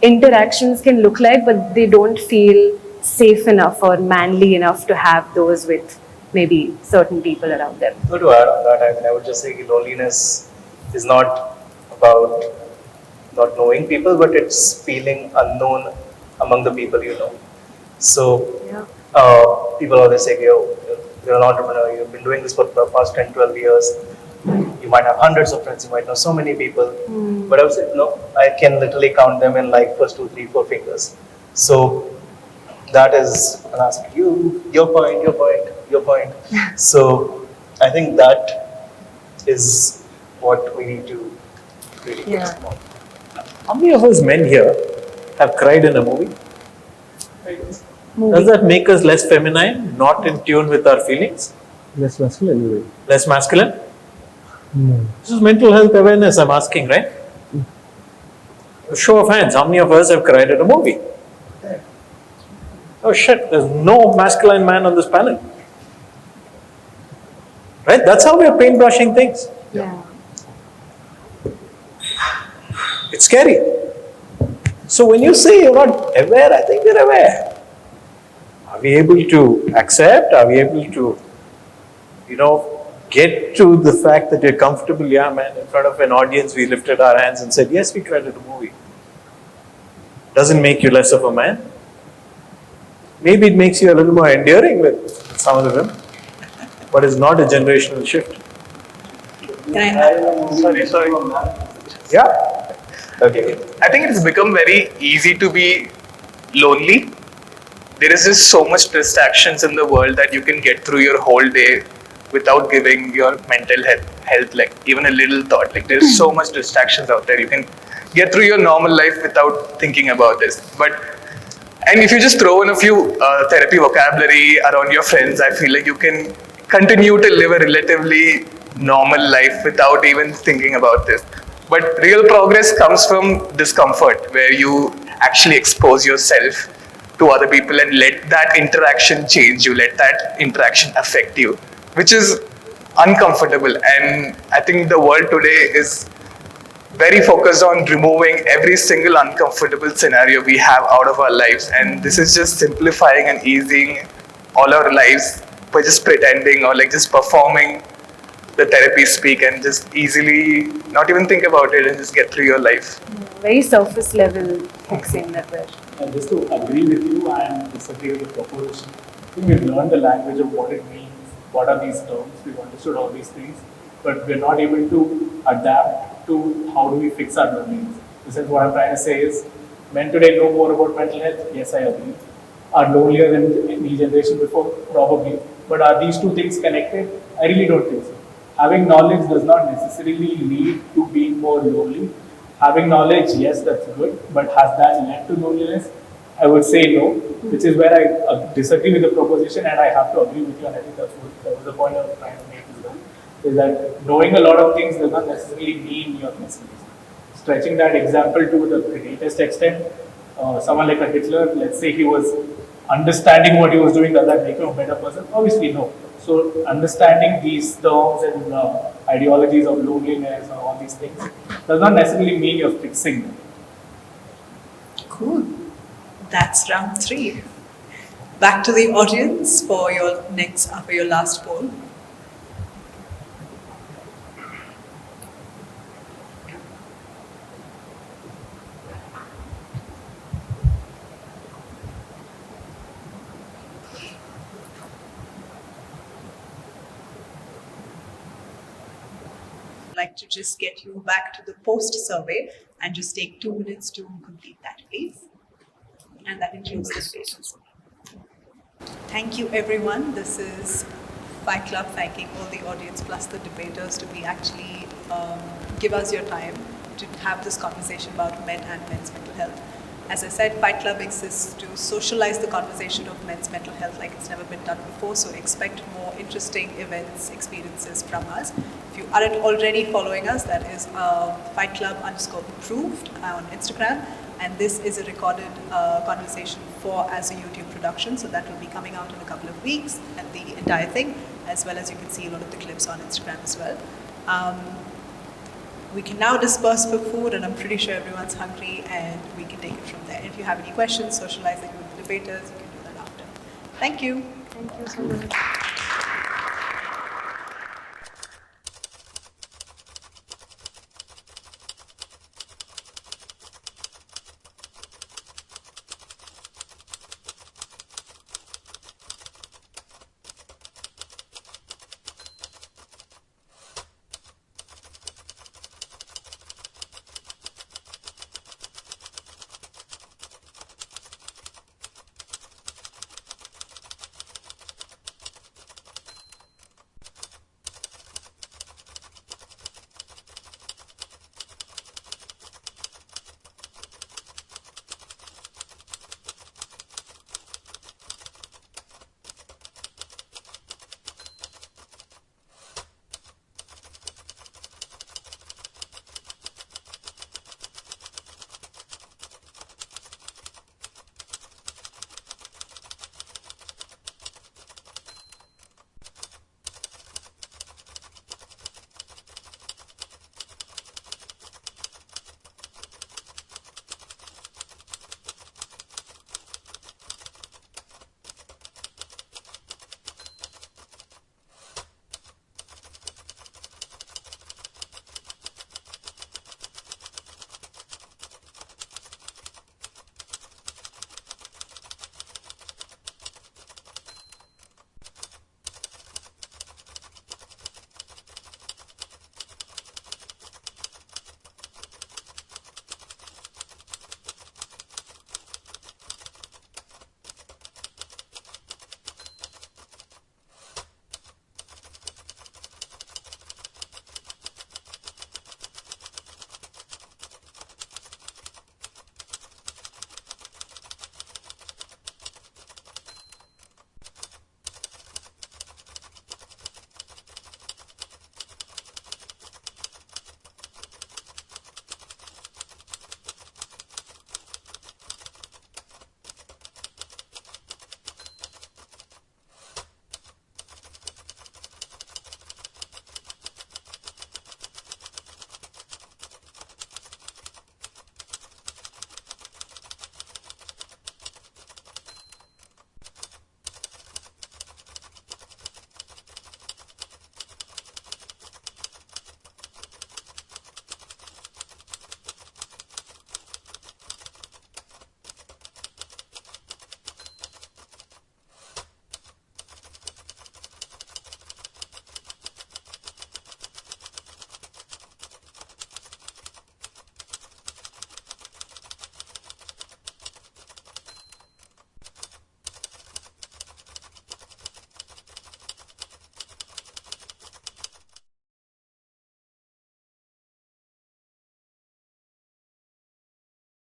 interactions can look like, but they don't feel safe enough or manly enough to have those with maybe certain people around them. So to add on that, I would just say loneliness is not about not knowing people, but it's feeling unknown among the people you know. So people always say, you're an entrepreneur, you've been doing this for the past 10, 12 years. You might have hundreds of friends, you might know so many people. But I would say, no, I can literally count them in like first 2, 3, 4 fingers. So that is an aspect. Your point. So I think that is what we need to really focus on. How many of us men here have cried in a movie? Does that make us less feminine, not in tune with our feelings? Less masculine. Less masculine? No. This is mental health awareness I'm asking, right? A show of hands, how many of us have cried at a movie? Oh shit, there's no masculine man on this panel. Right? That's how we are paintbrushing things. Yeah. It's scary. So when you say you're not aware, I think we're aware. Are we able to accept? Are we able to, get to the fact that you're comfortable? Yeah, man, in front of an audience, we lifted our hands and said, yes, we cried at a movie. Doesn't make you less of a man. Maybe it makes you a little more enduring with some of them, but it's not a generational shift. Can I Sorry. Yeah. Okay. I think it's become very easy to be lonely. There is just so much distractions in the world that you can get through your whole day without giving your mental health like even a little thought. Like there's so much distractions out there. You can get through your normal life without thinking about this. And if you just throw in a few therapy vocabulary around your friends, I feel like you can continue to live a relatively normal life without even thinking about this. But real progress comes from discomfort, where you actually expose yourself to other people and let that interaction change you, let that interaction affect you, which is uncomfortable. And I think the world today is very focused on removing every single uncomfortable scenario we have out of our lives. And this is just simplifying and easing all our lives by just pretending or like just performing the therapy speak and just easily not even think about it and just get through your life. Very surface level fixing that we're. And just to agree with you and disagree with the proposition, I think we've learned the language of what it means, what are these terms, we've understood all these things, but we're not able to adapt to how do we fix our learnings. This is what I'm trying to say is, men today know more about mental health, yes I agree. Are lonelier than any generation before? Probably. But are these two things connected? I really don't think so. Having knowledge does not necessarily lead to being more lonely. Having knowledge, yes, that's good, but has that led to loneliness? I would say no, which is where I disagree with the proposition, and I have to agree with you, and I think that was the point I was trying to make as well, is that knowing a lot of things does not necessarily mean you're listening. Stretching that example to the greatest extent, someone like a Hitler, let's say he was understanding what he was doing, does that make him a better person? Obviously no. So understanding these terms and ideologies of loneliness and all these things does not necessarily mean you're fixing them. Cool. That's round 3. Back to the audience for your last poll. I'd like to just get you back to the post survey and just take 2 minutes to complete that, please. And that includes the spaces. Thank you, everyone. This is Fight Club thanking all the audience plus the debaters to be actually give us your time to have this conversation about men and men's mental health. As I said, Fight Club exists to socialize the conversation of men's mental health like it's never been done before, so expect more interesting events, experiences from us. If you aren't already following us, that is Fight Club _approved on Instagram, and this is a recorded conversation as a YouTube production, so that will be coming out in a couple of weeks, and the entire thing, as well as you can see a lot of the clips on Instagram as well. We can now disperse for food, and I'm pretty sure everyone's hungry, and we can take it from there. If you have any questions, socializing with the debaters, you can do that after. Thank you. Thank you so much.